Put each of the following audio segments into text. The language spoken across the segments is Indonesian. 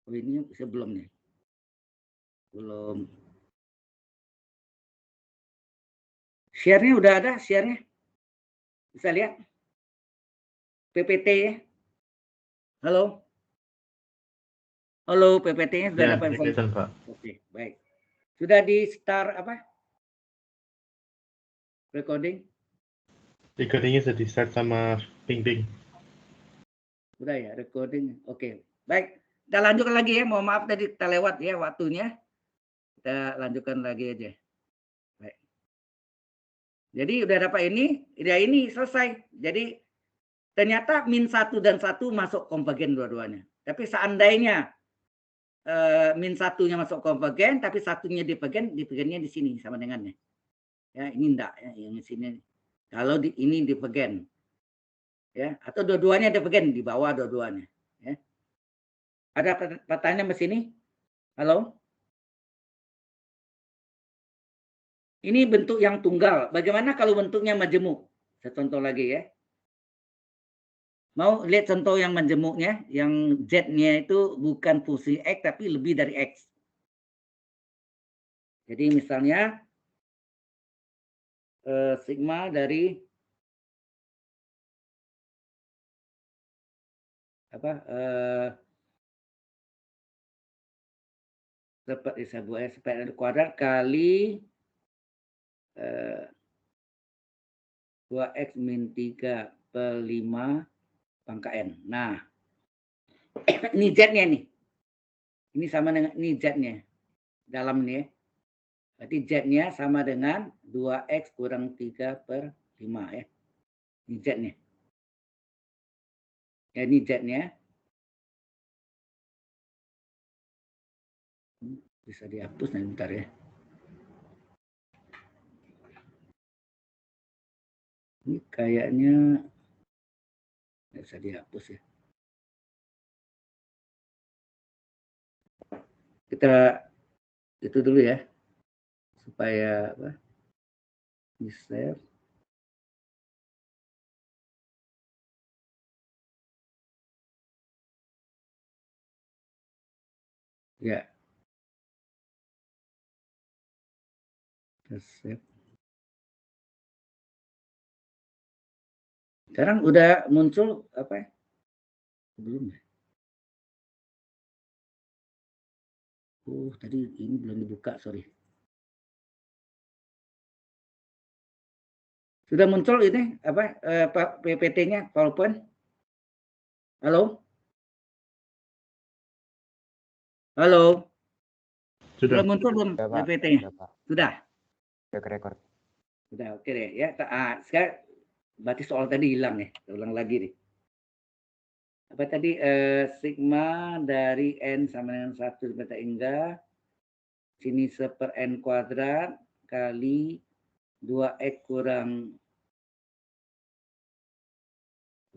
Oh, ini sebelum nih. Belum. Share-nya udah ada, share-nya. Bisa lihat? PPT ya. Halo? Halo, PPT-nya sudah Ya, dapat informasi? kelihatan, Pak. Oke, baik. Sudah di start apa? Recording? Recordingnya sudah di-start sama ping-ping. Sudah ya, recording. Oke, baik. Kita lanjutkan lagi ya. Mohon maaf tadi kita lewat ya waktunya. Kita lanjutkan lagi aja. Baik. Jadi udah dapat ini, ya ini selesai. Jadi ternyata -1 dan 1 masuk konvergen dua-duanya. Tapi seandainya -1-nya masuk konvergen, tapi satunya divergennya di sini sama dengannya. Ya, ini enggak ya, yang di sini. Kalau ini divergen. Ya, atau dua-duanya divergen di bawah dua-duanya, ya. Ada pertanyaan di sini? Halo? Ini bentuk yang tunggal. Bagaimana kalau bentuknya majemuk? Saya contoh lagi ya. Mau lihat contoh yang majemuknya, yang Z-nya itu bukan fungsi X tapi lebih dari X. Jadi misalnya sigma dari apa? Seperti saya buat sepeda kuadrat kali 2x min 3 per 5 pangkat n. Nah, ini Z-nya nih. Ini sama dengan ini Z-nya. Dalam nih ya. Berarti Z-nya sama dengan 2x kurang 3 per 5 ya. Ini Z-nya. Ya, ini Z-nya. Bisa dihapus nanti bentar ya. Ini kayaknya bisa dihapus ya. Kita itu dulu ya. Supaya apa? Di-save. Ya. Save. Sekarang udah muncul apa ya? Belum ya? Oh, tadi ini belum dibuka, sorry. Sudah muncul ini apa PPT-nya PowerPoint? Halo? Halo? Sudah muncul belum PPT-nya? Sudah? Record. Sudah, oke deh ya. Sekarang berarti soal tadi hilang ya. Kita ulang lagi nih. Apa tadi sigma dari n sama dengan 1 beta hingga sini 1/n kuadrat kali 2x kurang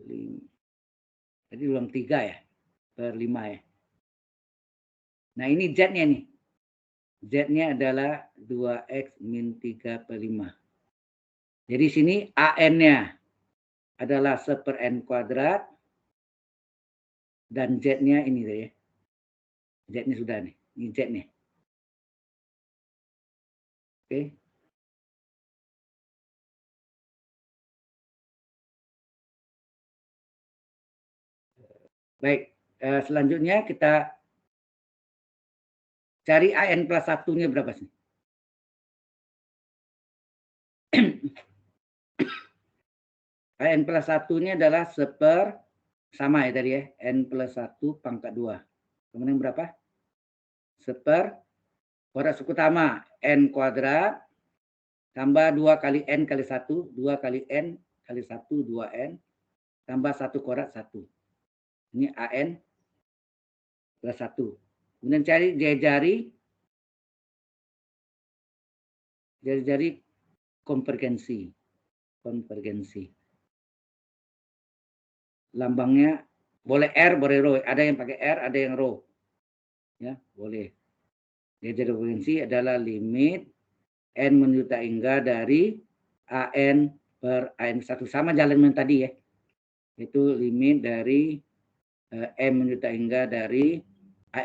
5. Tadi ulang 3 ya? Per 5 ya. Nah, ini Z-nya nih. Z-nya adalah 2x min 3 per 5. Jadi sini AN-nya adalah 1/n kuadrat. Dan Z-nya ini deh ya. Z-nya sudah nih. Ini Z-nya. Oke. Baik. Selanjutnya kita cari AN plus 1-nya berapa sih? AN plus 1-nya adalah sama ya tadi ya. N plus 1 pangkat 2. Kemudian berapa? Kuadrat suku utama. N kuadrat. Tambah 2 kali N kali 1. 2 kali N kali 1. 2N. Tambah 1 kuadrat 1. Ini AN plus 1. Kemudian cari jari-jari konvergensi. Lambangnya boleh R, boleh rho. Ada yang pakai R, ada yang rho. Ya, boleh. Jari konvergensi adalah limit N menuju tak hingga dari AN per AN1. Sama jalan yang tadi ya. Itu limit dari M menuju tak hingga dari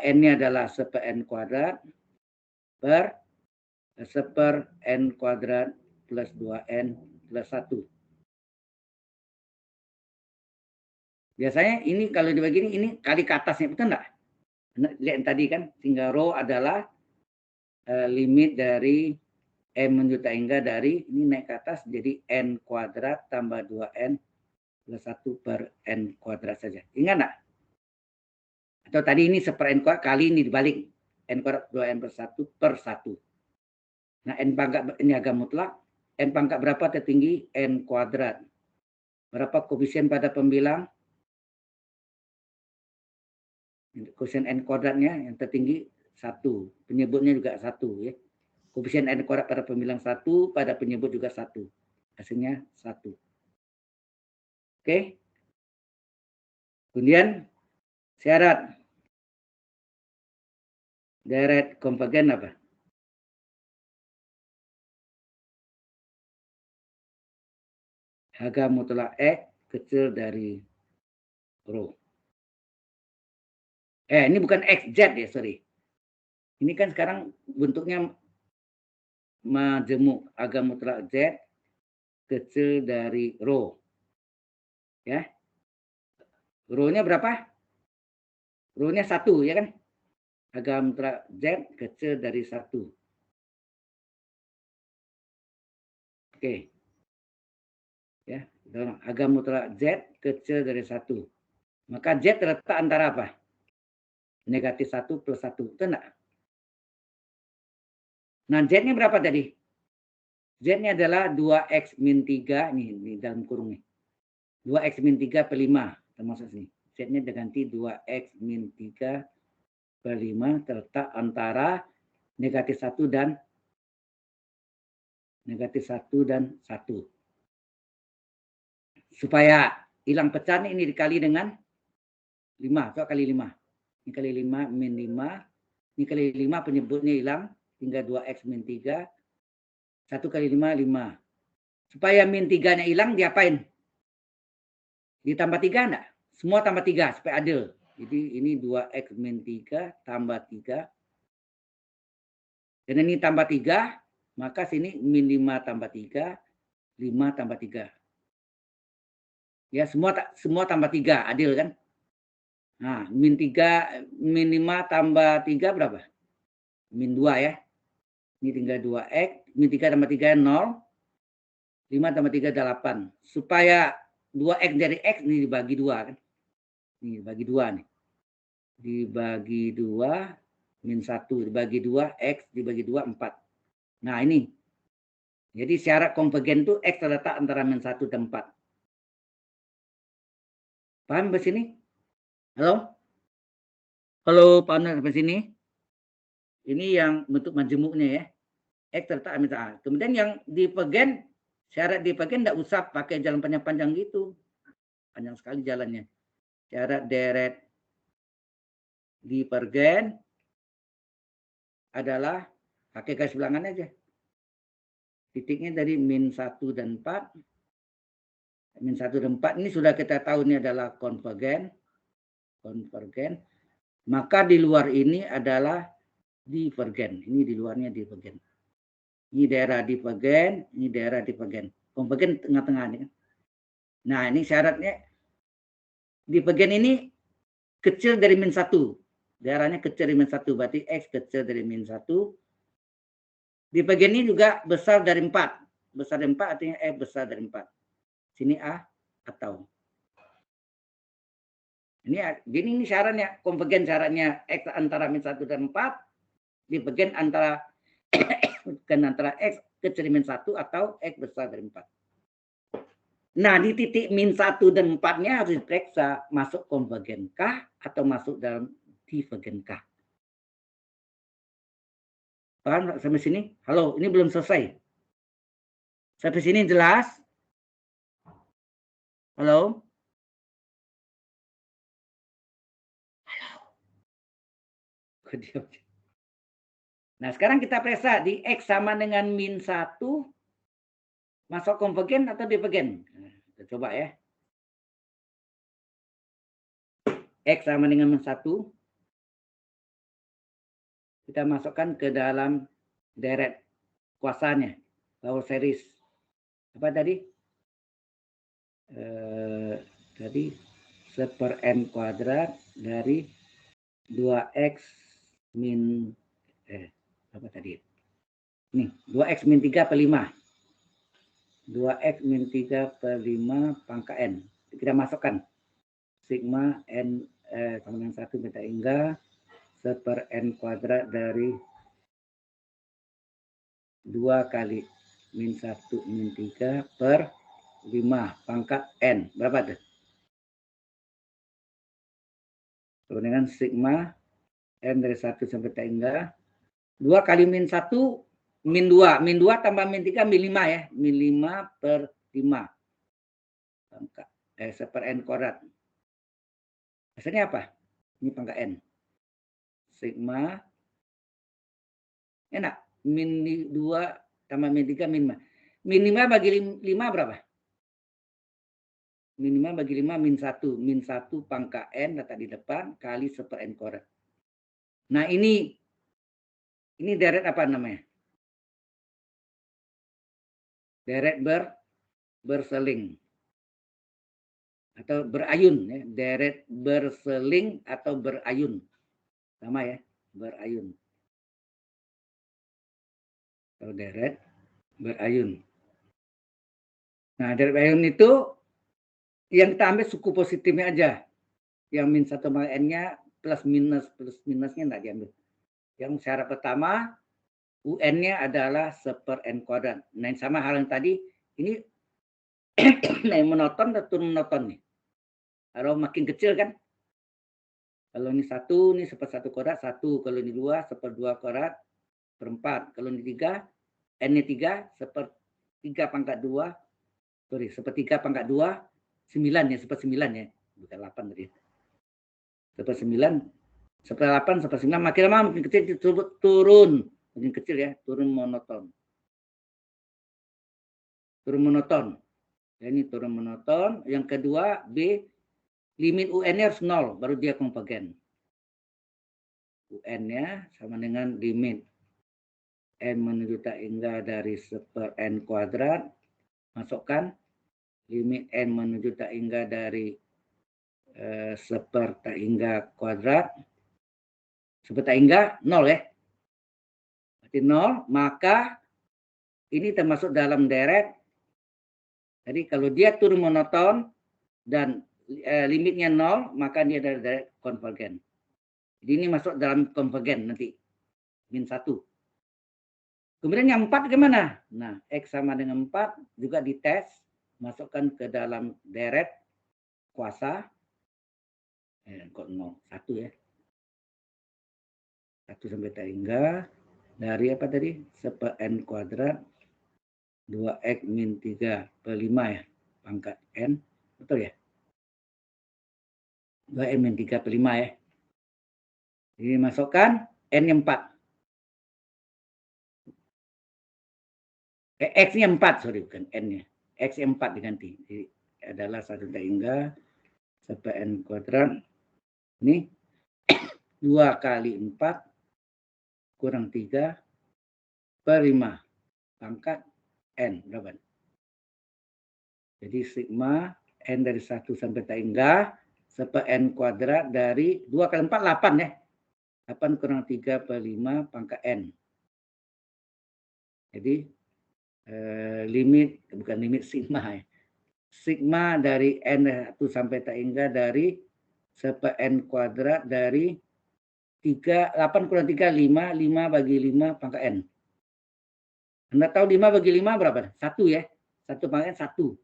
AN-nya adalah 1/n kuadrat per 1/n kuadrat plus 2n plus 1. Biasanya ini kalau dibagi ini kali ke atasnya, betul enggak? Lihat tadi kan, sehingga rho adalah limit dari M menjuta hingga dari ini naik ke atas jadi N kuadrat tambah 2N plus 1 per N kuadrat saja. Ingat enggak? Atau tadi ini 1/n kuadrat kali ini dibalik. N kuadrat 2N plus 1 per 1. Nah, N pangkat ini agak mutlak. N pangkat berapa tertinggi? N kuadrat. Berapa koefisien pada pembilang? Koefisien N kuadratnya yang tertinggi 1. Penyebutnya juga 1 ya. Koefisien N kuadrat pada pembilang 1, pada penyebut juga 1. Hasilnya 1. Oke. Kemudian syarat deret konvergen apa? Harga mutlak X kecil dari rho. Ini bukan XZ ya, sorry. Ini kan sekarang bentuknya majemuk harga mutlak Z kecil dari rho. Ya. Rho-nya berapa? Rho-nya 1 ya kan? Harga mutlak Z kecil dari 1. Oke. Ya, harga mutlak Z kecil dari 1. Maka Z terletak antara apa? Negatif 1 plus 1. Betul enggak? Nah, Z-nya berapa tadi? Z-nya adalah 2X min 3. Nih dalam kurung nih. 2X min 3 per 5. Termasuk sini. Z-nya diganti 2X min 3 per 5 terletak antara negatif 1 dan 1. Supaya hilang pecah ini dikali dengan 5. Coba kali 5. Ini kali 5 min 5. Ini kali 5 penyebutnya hilang. Tinggal 2X min 3. 1 kali 5, 5. Supaya min 3-nya hilang, diapain? Ditambah 3 enggak? Semua tambah 3 supaya adil. Jadi ini 2X min 3 tambah 3. Dan ini tambah 3, maka sini min 5 tambah 3, 5 tambah 3. Ya, semua tambah 3, adil kan? Nah, min 5 tambah 3 berapa? Min 2 ya. Ini tinggal 2X, min 3 tambah 3 0. 5 tambah 3 8. Supaya 2X dari X ini dibagi 2 kan? Ini dibagi 2 nih. Dibagi 2 min 1 dibagi 2 X dibagi 2 4. Nah, ini. Jadi syarat konvergen itu X terletak antara min 1 dan 4. Paham sampai sini? Halo? Halo, paham sampai sini? Ini yang bentuk majemuknya ya. X terletak min 1. Kemudian yang divergen, syarat divergen enggak usah pakai jalan panjang-panjang gitu. Panjang sekali jalannya. Syarat deret divergen adalah pakai garis bilangan aja. Titiknya dari min 1 dan 4. Min 1 dan 4 ini sudah kita tahu ini adalah konvergen. Konvergen. Maka di luar ini adalah divergen. Ini di luarnya divergen. Ini daerah divergen, ini daerah divergen. Konvergen tengah-tengah ini kan. Nah, ini syaratnya divergen ini kecil dari min 1. Daerahnya kecil dari min 1, berarti X kecil dari min 1. Divergen ini juga besar dari 4. Besar dari 4 artinya F besar dari 4. Sini A atau. Ini syaratnya, konvergen syaratnya X antara min 1 dan 4. Divergen antara X kecil dari min 1 atau X besar dari 4. Nah, di titik min 1 dan 4-nya harus diperiksa masuk konvergen kah atau masuk dalam divergen kah. Paham sampai sini? Halo, ini belum selesai. Sampai sini jelas? Halo? Halo. Nah, sekarang kita periksa di X sama dengan min 1 masuk konvergen atau divergen. Nah, kita coba ya. X sama dengan min 1 kita masukkan ke dalam deret kuasanya, power series. Apa tadi? Tadi 1/n kuadrat dari 2x min apa tadi? Nih, 2x min 3 per 5. 2x min 3 per 5 pangkat n. Kita masukkan sigma n sama dengan 1 beta hingga 1/n kuadrat dari 2 kali min 1 min 3 per 5 pangkat n. Berapa tuh? Dengan sigma n dari 1 sampai beta hingga 2 kali min 1 min 2. Min 2 tambah min 3 min 5 ya. Min 5 per 5. Pangkat 1/n kuadrat. Hasilnya apa? Ini pangkat n. Sigma enak. Min 2 tambah min 3 min 5. Min 5 bagi 5 berapa? Min 5 bagi 5 min 1. Min 1 pangkat n letak di depan kali 1/n kuadrat. Nah ini deret apa namanya? Deret berseling atau berayun ya. Deret berseling atau berayun. Sama ya, berayun. Atau deret berayun. Nah, deret berayun itu yang kita ambil suku positifnya aja. Yang min 1 sama n-nya plus minusnya enggak diambil. Yang syarat pertama UN-nya adalah 1/n kuadrat. Nah, yang sama hal yang tadi, ini naik monoton atau turun monoton nih. Kalau makin kecil kan, kalau ini 1, ini 1/1 kuadrat, 1. Kalau ini 2, 1/2 kuadrat, per 4. Kalau ini 3, N-nya 3, 1/3 pangkat 2, sorry, 1/3 pangkat 2, 9 ya, 1/9 ya. Bukan 8 tadi. 1/9, 1/8, 1/9, makin lama makin kecil turun. Makin kecil ya, turun monoton. Turun monoton. Ya, ini turun monoton. Yang kedua, B, limit UN-nya harus 0, baru dia konvergen. UN-nya sama dengan limit N menuju tak hingga dari 1/n kuadrat. Masukkan limit N menuju tak hingga dari 1 tak hingga kuadrat. 1 tak hingga 0 ya. Berarti 0, maka ini termasuk dalam deret. Jadi kalau dia turun monoton dan limitnya 0, maka dia dari deret konvergen. Jadi ini masuk dalam konvergen nanti. Min 1. Kemudian yang 4 gimana? Nah, X sama dengan 4 juga dites. Masukkan ke dalam deret kuasa. Kok 0? 1 ya. 1 sampai tak hingga. Dari apa tadi? 1/n kuadrat. 2x min 3 per 5 ya. Pangkat n. Betul ya? 2x min 3 per 5 ya. Jadi masukkan n-nya 4. X-nya 4, sorry, bukan n-nya. X-nya 4 diganti. Jadi adalah 1 tak hingga 1/n kuadrat. Ini 2 kali 4 kurang 3 per 5 pangkat n. Berapa? Jadi sigma n dari 1 sampai tak hingga 1/n kuadrat dari 2 kali 4, 8 ya. 8 kurang 3 per 5 pangkat n. Jadi limit, bukan limit sigma ya. Sigma dari n 1 sampai tak hingga dari 1/n kuadrat dari 8 kurang 3, 5. 5 bagi 5 pangkat n. Anda tahu 5 bagi 5 berapa? 1 ya. 1 pangkat n 1.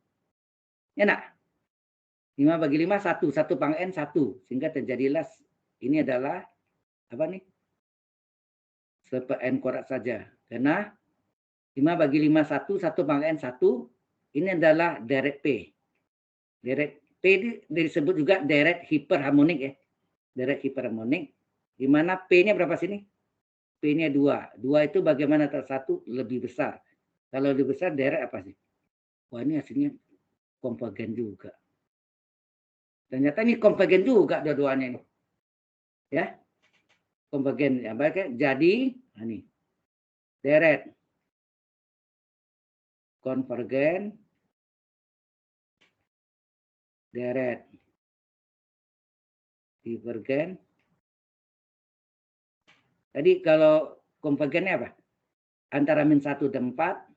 Ya nak? 5 bagi 5, 1. 1 pangkat n 1. Sehingga terjadilah, ini adalah, apa nih? 1/n kuadrat saja. Karena 5 bagi 5, 1. 1 pangkat n 1. Ini adalah deret P. Deret P disebut juga deret hiperharmonik ya. Deret hiperharmonik. Di mana P-nya berapa sini? P-nya 2. 2 itu bagaimana antara 1 lebih besar. Kalau lebih besar deret apa sih? Wah, ini hasilnya konvergen juga. Ternyata ini konvergen juga dua-duanya ini. Ya. konvergen ya, baik ya. Jadi ini deret konvergen, deret divergen. Tadi kalau konvergennya apa? Antara -1 dan 4.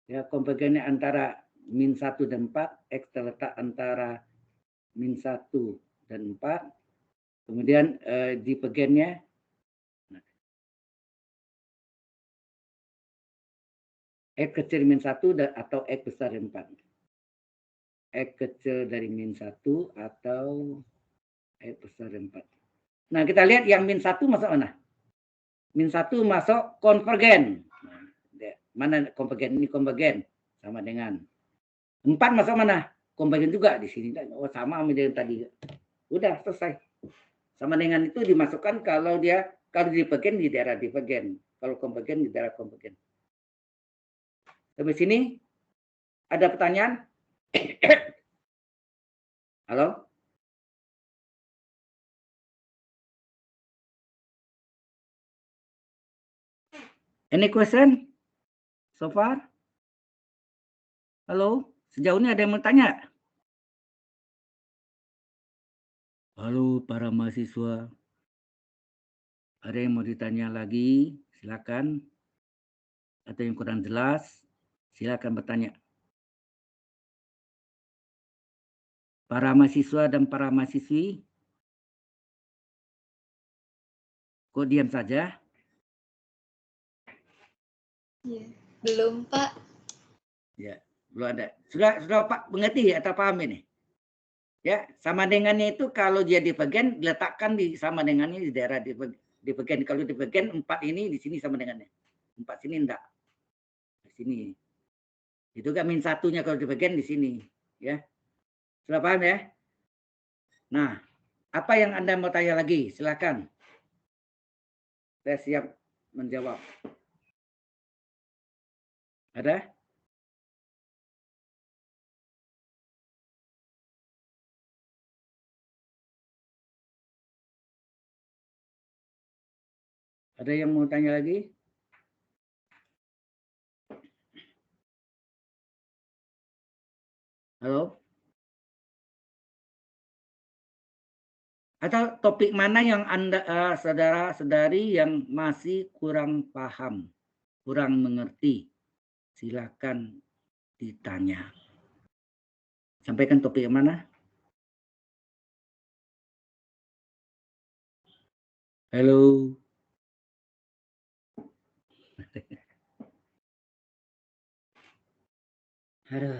Ya, konvergennya antara -1 dan 4, X terletak antara -1 dan 4. Kemudian divergennya X kecil -1 atau X besar dari 4. X kecil dari -1 atau X besar dari 4. Nah, kita lihat yang -1 masuk mana? -1 masuk konvergen. Mana konvergen? Ini konvergen sama dengan 4 masuk mana? Konvergen juga di sini. Oh, sama dengan tadi. Udah selesai. Sama dengan itu dimasukkan kalau divergen di daerah divergen. Kalau konvergen di daerah konvergen. Sampai sini ada pertanyaan? Halo? Any question so far? Halo? Sejauh ini ada yang mau tanya? Halo para mahasiswa. Ada yang mau ditanya lagi? Silakan. Atau yang kurang jelas, silakan bertanya. Para mahasiswa dan para mahasiswi, kok diam saja? Ya, belum, Pak. Ya, belum ada. Sudah Pak mengerti atau paham ini? Ya, sama dengannya itu kalau dia divergen diletakkan sama dengannya di daerah divergen. Kalau divergen 4 ini di sini sama dengannya. 4 sini enggak. Di sini. Itu kan -1-nya kalau divergen di sini, ya. Sudah paham ya? Nah, apa yang Anda mau tanya lagi? Silakan. Saya siap menjawab. Ada? Ada yang mau tanya lagi? Halo? Atau topik mana yang Anda saudara-saudari yang masih kurang paham, kurang mengerti? Silakan ditanya. Sampaikan topik yang mana? Halo. Aduh.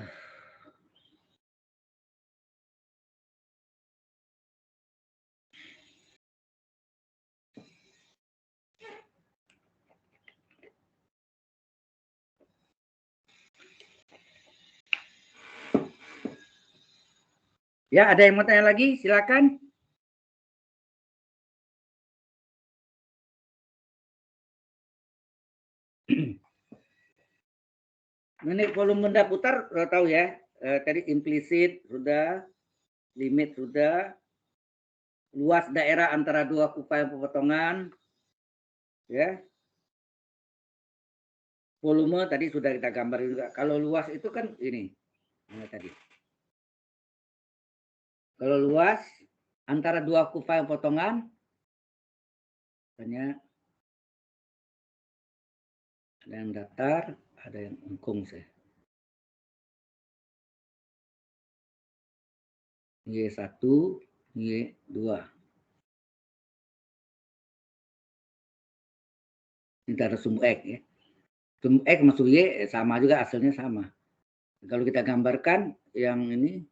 Ya, ada yang mau tanya lagi? Silakan. Ini volume benda putar sudah tahu ya. Tadi implisit sudah, limit sudah, luas daerah antara dua kupai pepotongan, ya. Volume tadi sudah kita gambar juga. Kalau luas itu kan ini, tadi. Kalau luas antara dua kupai potongan, hanya ada yang datar, ada yang engkung sih. Y1, Y2. Ini ada sumbu X ya. Sumbu X masuk Y sama juga, hasilnya sama. Kalau kita gambarkan yang ini,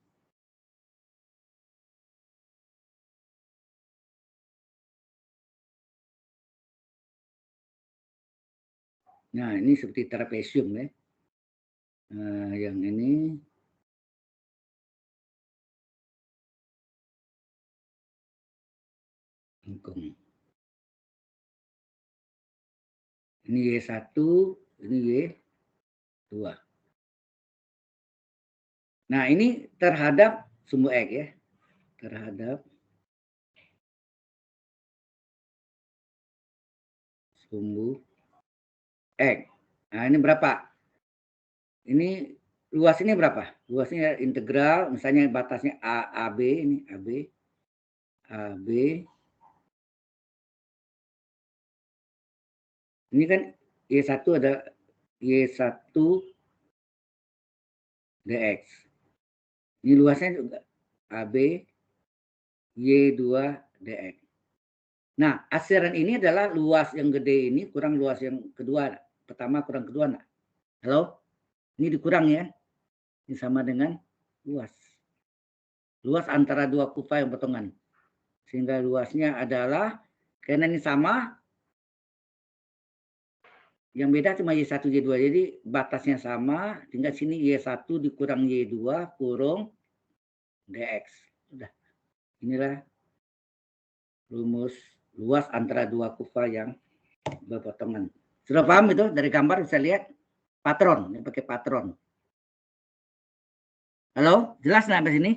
nah ini seperti trapesium ya. Nah, yang ini engkung. Ini Y1, ini Y2. Nah, ini terhadap sumbu X ya. Terhadap sumbu X. Nah, ini berapa? Ini luas ini berapa? Luasnya integral, misalnya batasnya AB, ini AB. Ini kan Y1 ada Y1 dx. Ini luasnya juga AB Y2 dx. Nah, asiran ini adalah luas yang gede ini kurang luas yang kedua. Pertama kurang kedua. Nah. Halo? Ini dikurang ya. Ini sama dengan luas. Luas antara dua kufa yang potongan. Sehingga luasnya adalah, karena ini sama, yang beda cuma Y1, Y2. Jadi batasnya sama, tinggal sini Y1 dikurang Y2 kurung dx. Sudah. Inilah rumus luas antara dua kufa yang berpotongan. Sudah paham itu? Dari gambar bisa lihat patron. Ini pakai patron. Halo? Jelas nggak sampai sini?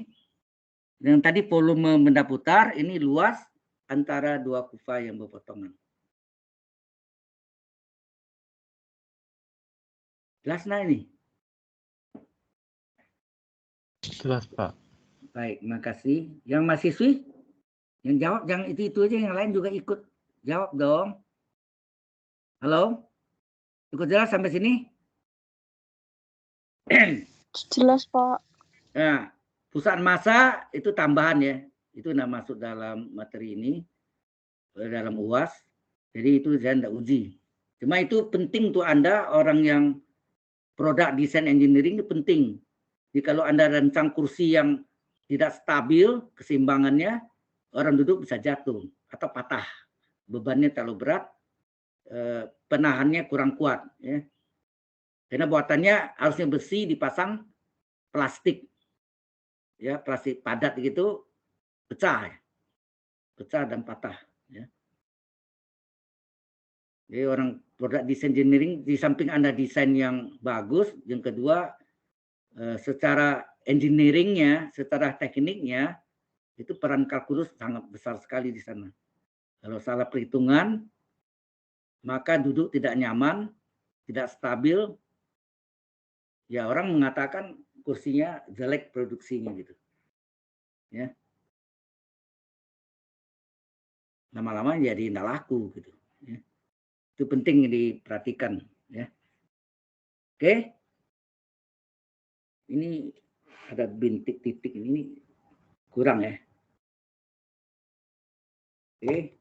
Yang tadi volume benda putar, ini luas antara dua kufa yang berpotongan. Jelas nggak ini? Jelas, Pak. Baik, makasih. Yang mahasiswi? Yang jawab jangan itu aja, yang lain juga ikut jawab dong. Halo? Cukup jelas sampai sini? Jelas, Pak. Nah, pusat massa itu tambahan ya. Itu tidak masuk dalam materi ini, dalam UAS. Jadi itu saya tidak uji. Cuma itu penting untuk Anda, orang yang produk desain engineering itu penting. Jadi kalau Anda rancang kursi yang tidak stabil keseimbangannya, orang duduk bisa jatuh atau patah. Bebannya terlalu berat, penahannya kurang kuat. Ya. Karena buatannya harusnya besi dipasang plastik. Ya, plastik padat gitu, pecah. Pecah dan patah. Ya. Jadi orang produk desain engineering, di samping Anda desain yang bagus, yang kedua secara engineeringnya, secara tekniknya, itu peran kalkulus sangat besar sekali di sana. Kalau salah perhitungan, maka duduk tidak nyaman, tidak stabil. Ya orang mengatakan kursinya jelek produksinya gitu. Ya. Lama-lama jadi tidak laku gitu. Ya. Itu penting diperhatikan. Ya. Oke. Ini ada bintik titik ini kurang ya. Oke.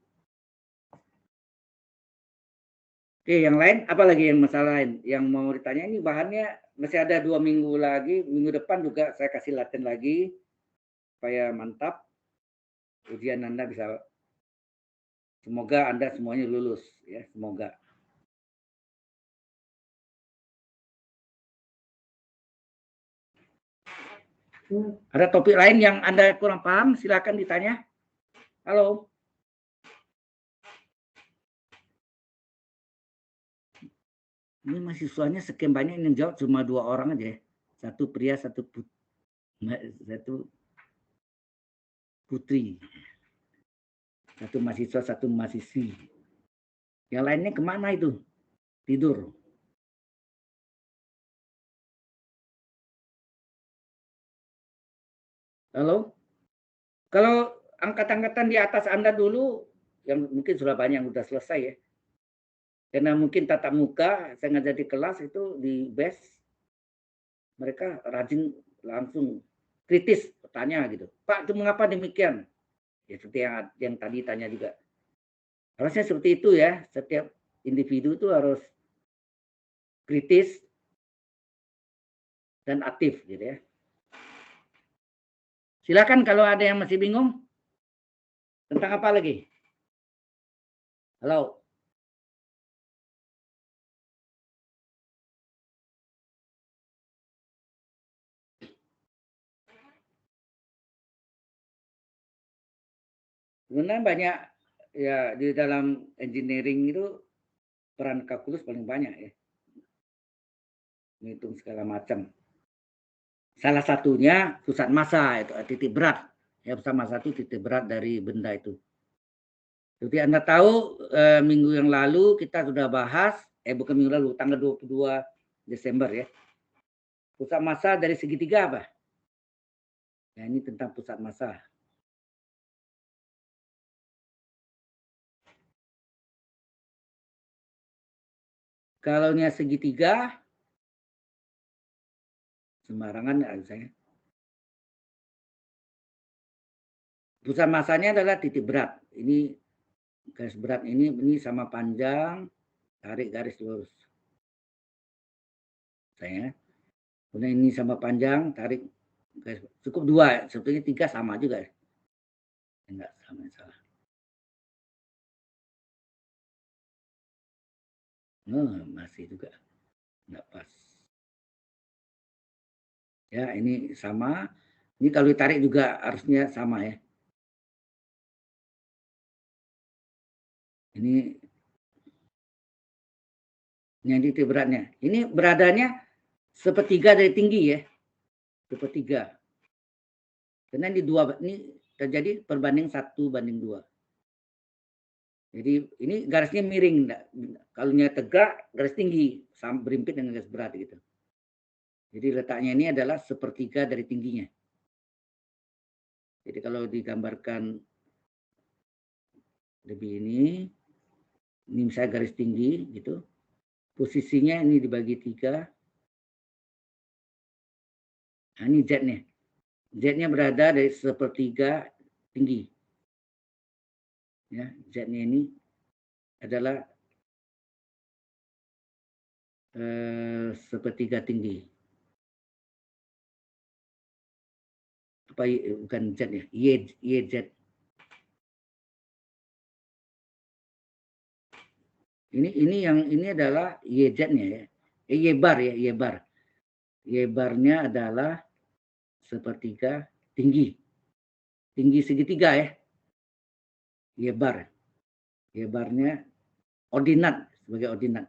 Oke, yang lain apa lagi yang masalah lain yang mau ditanya? Ini bahannya masih ada 2 minggu lagi. Minggu depan juga saya kasih latihan lagi supaya mantap. Ujian Anda bisa, semoga Anda semuanya lulus ya, semoga. Ada topik lain yang Anda kurang paham, silakan ditanya. Halo. Ini mahasiswanya sekian banyak, yang jawab cuma 2 orang aja ya. Satu pria, satu putri. Satu mahasiswa, satu mahasiswi. Yang lainnya kemana itu? Tidur. Halo? Kalau angkatan-angkatan di atas Anda dulu, yang mungkin sudah banyak yang sudah selesai ya. Karena mungkin tatap muka, saya ngajar di kelas itu di BES, mereka rajin langsung kritis bertanya gitu. Pak, itu mengapa demikian? Ya seperti yang tadi tanya juga. Harusnya seperti itu ya, setiap individu itu harus kritis dan aktif gitu ya. Silakan kalau ada yang masih bingung. Tentang apa lagi? Halo. Sebenarnya banyak ya di dalam engineering itu peran kalkulus paling banyak ya. Menghitung segala macam. Salah satunya pusat massa itu titik berat. Ya, pusat massa itu titik berat dari benda itu. Seperti Anda tahu, minggu yang lalu kita sudah bahas, bukan minggu lalu, tanggal 22 Desember ya. Pusat massa dari segitiga apa? Ya, ini tentang pusat massa. Kalau nya segitiga, sembarangan ya saya. Pusat massanya adalah titik berat. Ini garis berat ini sama panjang, tarik garis lurus. Saya. Kemudian ini sama panjang, tarik garis. Cukup 2, sebetulnya 3 sama juga. Enggak sama, salah. Masih juga. Enggak pas. Ya, ini sama. Ini kalau ditarik juga harusnya sama ya. Ini titik beratnya. Ini beradanya sepertiga dari tinggi ya. Sepertiga. Karena ini terjadi perbanding 1:2. Jadi ini garisnya miring. Kalau nya tegak, garis tinggi. Sama berimpit dengan garis berat gitu. Jadi letaknya ini adalah sepertiga dari tingginya. Jadi kalau digambarkan lebih ini misalnya garis tinggi gitu. Posisinya ini dibagi 3. Nah, ini Z-nya. Z-nya berada dari sepertiga tinggi. Ya, Z-nya ini adalah sepertiga tinggi. Apa bukan Z ya? YZ. Ini adalah YZ-nya ya. Y-bar ya, Y-bar. Y-barnya adalah sepertiga tinggi. Tinggi segitiga ya. Y-bar. Y-barnya ordinat, sebagai ordinat.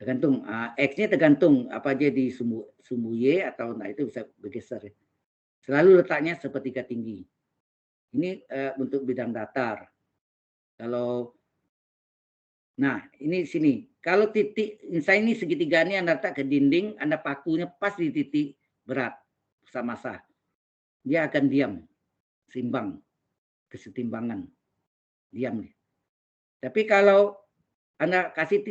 Tergantung X-nya tergantung apa aja di sumbu Y atau itu bisa bergeser ya. Selalu letaknya sepertiga tinggi. Ini untuk bidang datar. Nah, ini sini. Kalau titik, misalnya ini segitiga ini Anda letak ke dinding, Anda pakunya pas di titik berat, pusat massa. Dia akan diam, seimbang, kesetimbangan. Diam. Tapi kalau Anda kasih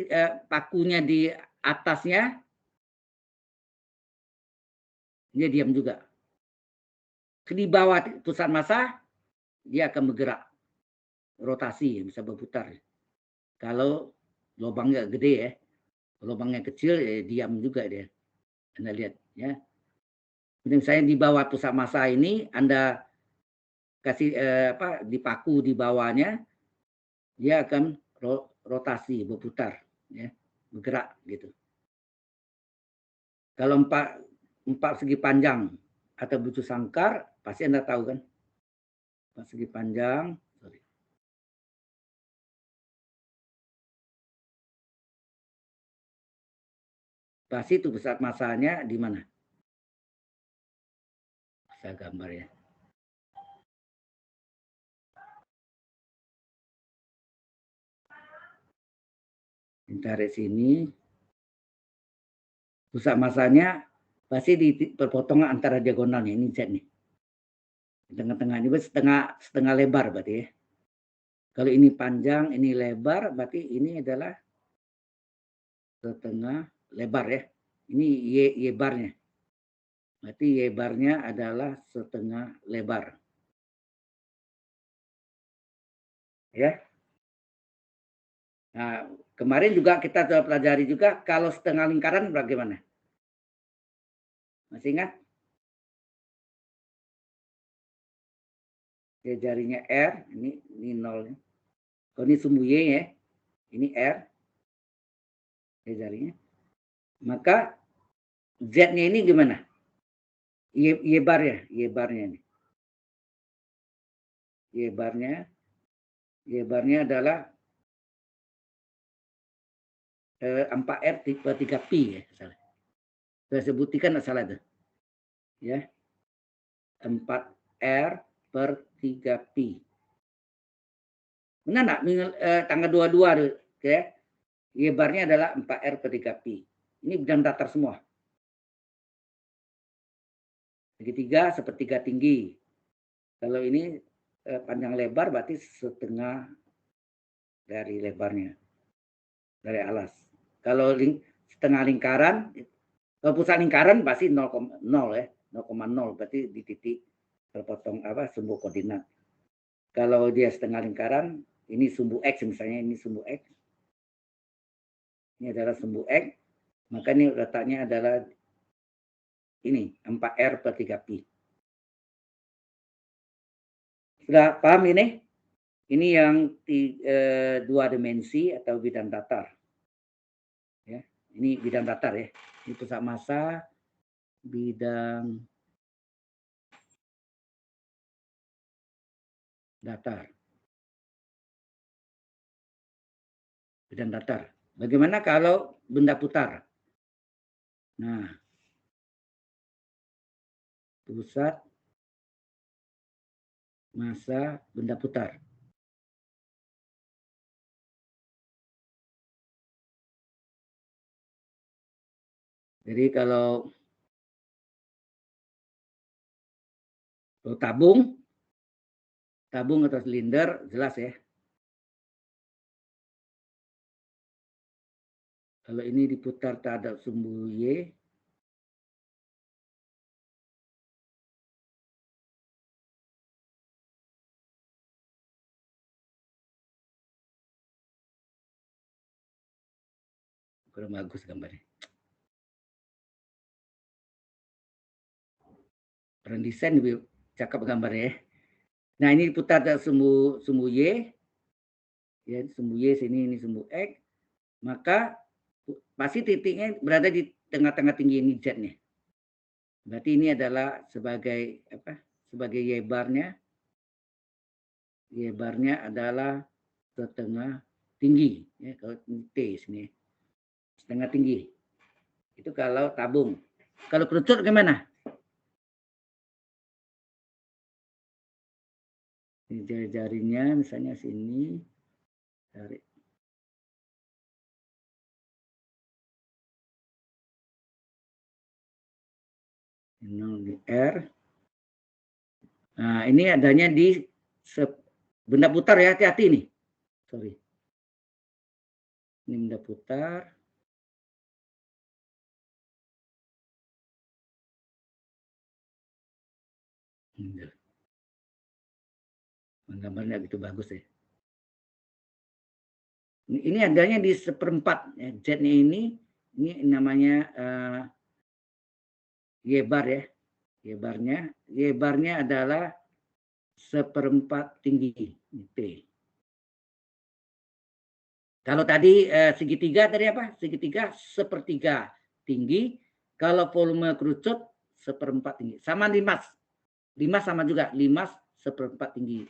pakunya di atasnya, dia diam juga. Di bawah pusat massa, dia akan bergerak. Rotasi, bisa berputar. Kalau lubangnya gede ya, lubangnya kecil ya diam juga dia. Anda lihat ya. Misalnya di bawah pusat massa ini Anda kasih dipaku di bawahnya, dia akan rotasi, berputar, ya, bergerak gitu. Kalau empat segi panjang atau bucu sangkar, pasti Anda tahu kan? Empat segi panjang, pasti itu pusat massanya di mana? Saya gambar ya. Tarik sini. Pusat massanya pasti di perpotongan antara diagonalnya, ini Z nih. Tengah-tengah ini setengah lebar berarti ya. Kalau ini panjang, ini lebar, berarti ini adalah setengah lebar ya. Ini Y barnya. Berarti Y barnya adalah setengah lebar. Ya. Nah, kemarin juga kita sudah pelajari juga kalau setengah lingkaran bagaimana? Masih ingat? Ya, jarinya R, ini 0. Kalau ini sumbu Y ya, ini R. Ya, jarinya. Maka Z-nya ini gimana? Y bar ya, Y barnya ini. Y barnya adalah 4R per 3Pi ya. Saya sebutkan salah itu. Ya. 4R per 3Pi. Benar nggak? Tanggal 22 tuh, ya. Y barnya adalah 4R per 3pi. Ini bidang datar semua. Segitiga sepertiga tinggi. Kalau ini panjang lebar berarti setengah dari lebarnya, dari alas. Kalau setengah lingkaran, kalau pusat lingkaran pasti 0,0 ya, 0,0 berarti di titik terpotong sumbu koordinat. Kalau dia setengah lingkaran, ini sumbu X misalnya, ini sumbu X. Ini adalah sumbu X, maka ini letaknya adalah ini 4R per 3pi. Sudah paham ini? Ini yang 2 dimensi atau bidang datar. Ya, ini bidang datar ya. Ini pusat massa, bidang datar. Bidang datar. Bagaimana kalau benda putar? Nah, pusat massa benda putar. Jadi kalau tabung atau silinder jelas ya. Kalau ini diputar terhadap sumbu Y, kurang bagus gambarnya. Orang desain lebih cakep gambarnya ya. Nah, ini diputar dari sumbu Y, ya sumbu Y sini, ini sumbu X, maka pasti titiknya berada di tengah-tengah tinggi ini Z-nya. Berarti ini adalah sebagai sebagai Y barnya. Y barnya adalah setengah tinggi, ya kalau T sini setengah tinggi. Itu kalau tabung. Kalau kerucut gimana? Ini jari-jarinya misalnya sini, tarik. Ini R. Nah, ini adanya di benda putar ya, hati-hati nih. Sorry. Ini benda putar. Gambarnya gitu bagus ya. Ini adanya di seperempat ya. Z-nya ini namanya Y bar ya. Y barnya adalah seperempat tinggi T. Kalau tadi segitiga tadi apa? Segitiga sepertiga tinggi. Kalau volume kerucut seperempat tinggi. Sama limas. Limas sama juga. Limas seperempat tinggi.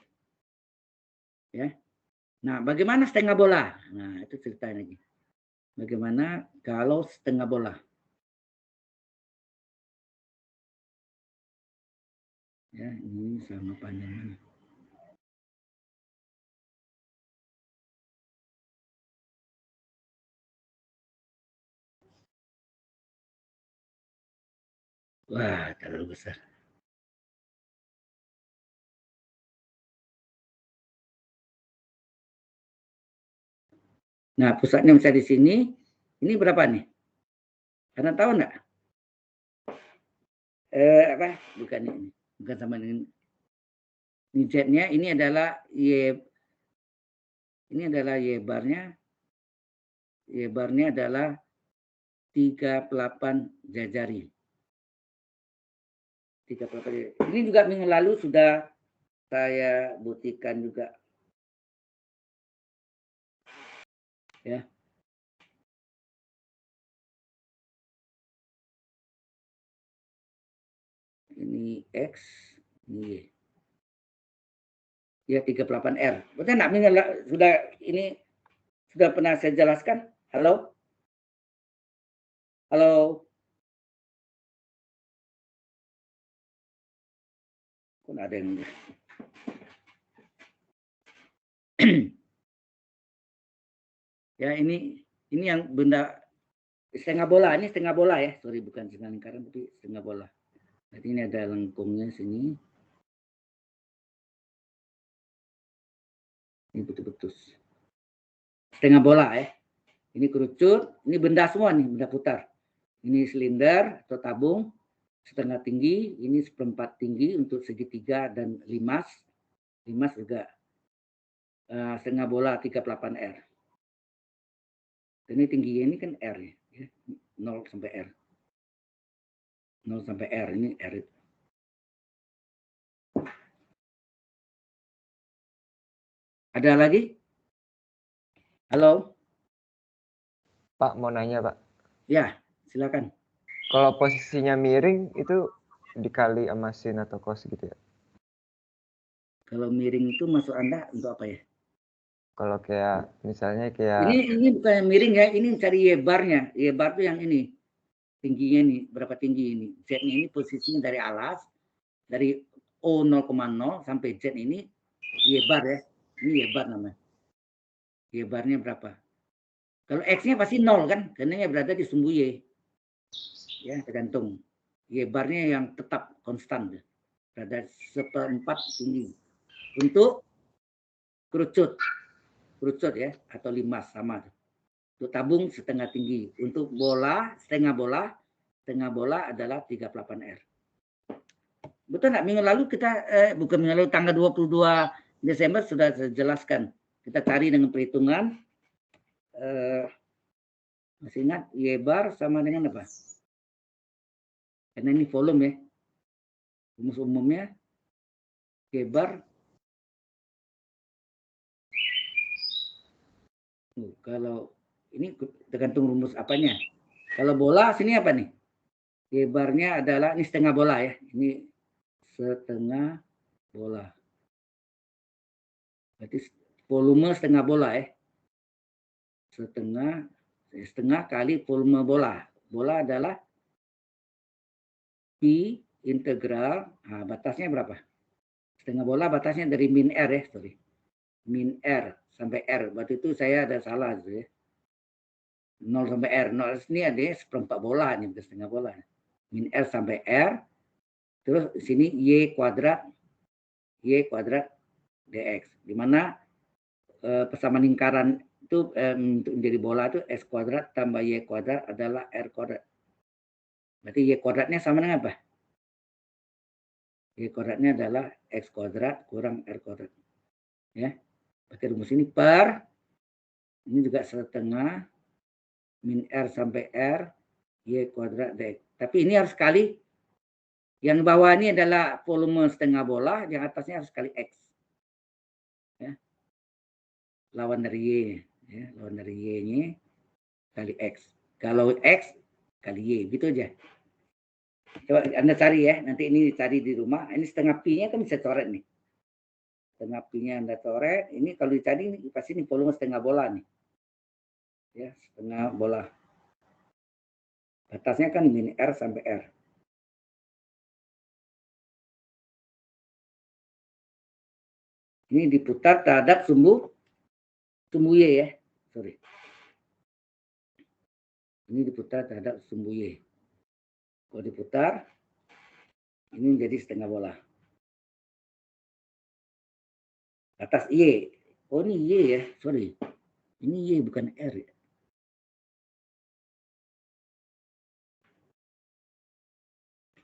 Ya. Nah, bagaimana setengah bola? Nah, itu ceritanya lagi. Bagaimana kalau setengah bola? Ya, ini sama panjangnya. Wah, terlalu besar. Nah, pusatnya bisa di sini. Ini berapa nih? Karena tahu nggak? Bukan ini. Bukan sama dengan ini Z-nya. Ini adalah Y. Ini adalah Y barnya. Y barnya adalah 38 jari. 38 jari. Ini juga minggu lalu sudah saya buktikan juga. Ya. Ini X, ini Y. Ya 38R. Betul enggak? Sudah ini sudah pernah saya jelaskan? Halo? Halo? Kok ada yang Ya, ini yang benda setengah bola. Ini setengah bola ya. Sorry, bukan setengah lingkaran, tapi setengah bola. Jadi ini ada lengkungnya sini. Ini betul-betul setengah bola ya. Ini kerucut. Ini benda semua nih, benda putar. Ini silinder atau tabung setengah tinggi. Ini seperempat tinggi untuk segitiga dan limas. Limas juga setengah bola 38R. Ini tingginya ini kan R ya. 0 sampai R. 0 sampai R, ini R. Ada lagi? Halo? Pak, mau nanya, Pak. Ya, silakan. Kalau posisinya miring itu dikali sama sin atau cos gitu ya? Kalau miring itu maksud Anda untuk apa ya? Kalau kayak misalnya kayak Ini bukan yang miring ya, ini cari Y-bar-nya. Y-bar itu yang ini. Tingginya nih, berapa tinggi ini? Z-nya ini posisinya dari alas, dari O 0,0 sampai Z ini Y-bar ya. Ini Y-bar namanya. Y-barnya berapa? Kalau X-nya pasti 0 kan, karena yang berada di sumbu Y. Ya, tergantung. Y-barnya yang tetap konstan. Berada seperempat tinggi. Untuk kerucut ya, atau limas sama. Untuk tabung setengah tinggi. Untuk bola, setengah bola adalah 38R. Betul nggak? Minggu lalu kita, bukan minggu lalu, tanggal 22 Desember sudah saya jelaskan. Kita cari dengan perhitungan. Masih ingat Y-bar sama dengan apa? Karena ini volume ya. Rumus umumnya Y-bar. Kalau ini tergantung rumus apanya. Kalau bola sini apa nih? Y-barnya adalah ini setengah bola ya. Ini setengah bola. Berarti volume setengah bola ya. Setengah kali volume bola. Bola adalah Pi integral. Nah, batasnya berapa? Setengah bola batasnya dari min R ya. Sorry. Min R sampai R. Berarti itu saya ada salah. Ya. 0 sampai R. 0 ini ada seperempat bola. Ini bukan setengah bola. Min R sampai R. Terus sini Y kuadrat dx. Di mana persamaan lingkaran itu untuk menjadi bola itu S kuadrat tambah Y kuadrat adalah R kuadrat. Berarti Y kuadratnya sama dengan apa? Y kuadratnya adalah X kuadrat kurang R kuadrat. Ya. Pakai rumus ini per, ini juga setengah, min R sampai R, Y kuadrat dx. Tapi ini harus kali, yang bawah ini adalah volume setengah bola, yang atasnya harus kali X. Ya. Lawan dari Y. Ya. Lawan dari Y-nya kali X. Kalau X kali Y, gitu aja. Coba Anda cari ya, nanti ini cari di rumah. Ini setengah pi-nya kan bisa coret nih. Setengah pi-nya Anda coret. Ini kalau dicari ini pasti ini volume setengah bola nih. Ya, setengah bola. Batasnya kan min R sampai R. Ini diputar terhadap sumbu Y ya. Sorry. Ini diputar terhadap sumbu Y. Kalau diputar, ini menjadi setengah bola. Atas Y. Oh ini Y ya, sorry. Ini Y bukan R ya.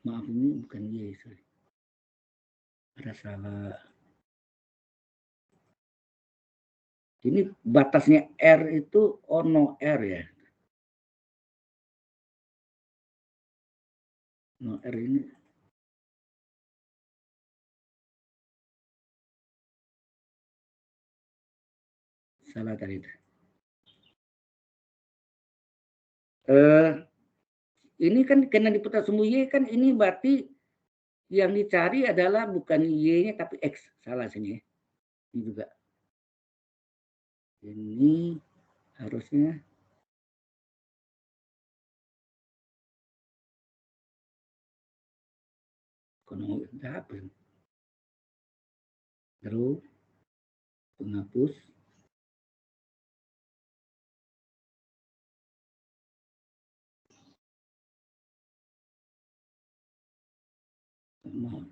Maaf ini bukan Y, sorry. Ada salah. Ini batasnya R itu ono R ya. No R ini. Salah tadi. Ini kan karena diputar sumbu Y kan ini berarti yang dicari adalah bukan Y-nya tapi X. Salah sini ya. Ini juga. Ini harusnya kono hapus. Terus penghapus. Nol.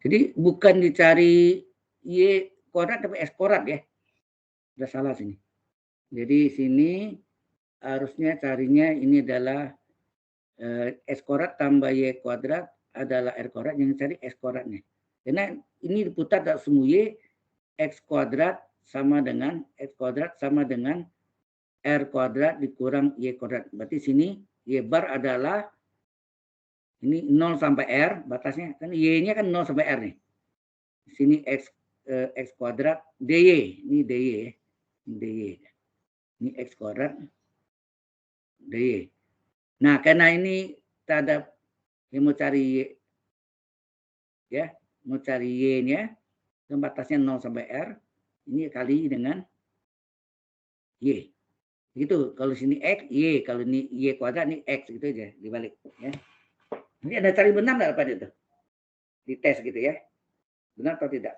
Jadi bukan dicari Y kuadrat tapi X kuadrat ya. Udah salah sini. Jadi sini harusnya carinya ini adalah X kuadrat tambah Y kuadrat adalah R kuadrat, yang cari X kuadratnya. Karena ini diputar tak semua Y, X kuadrat sama dengan X kuadrat sama dengan R kuadrat dikurang Y kuadrat. Berarti sini Y bar adalah ini 0 sampai R, batasnya kan Y-nya kan 0 sampai R nih. Sini X kuadrat DY, ini DY ya. Ini DY. Ini X kuadrat DY. Nah, karena ini kita ada yang mau cari Y, ya, mau cari Y-nya, batasnya 0 sampai R, ini kali dengan Y. Gitu, kalau sini X, Y, kalau ini Y kuadrat, ini X, gitu aja, dibalik. Ya. Ini ada cari benar nggak pada itu? Di tes gitu ya. Benar atau tidak?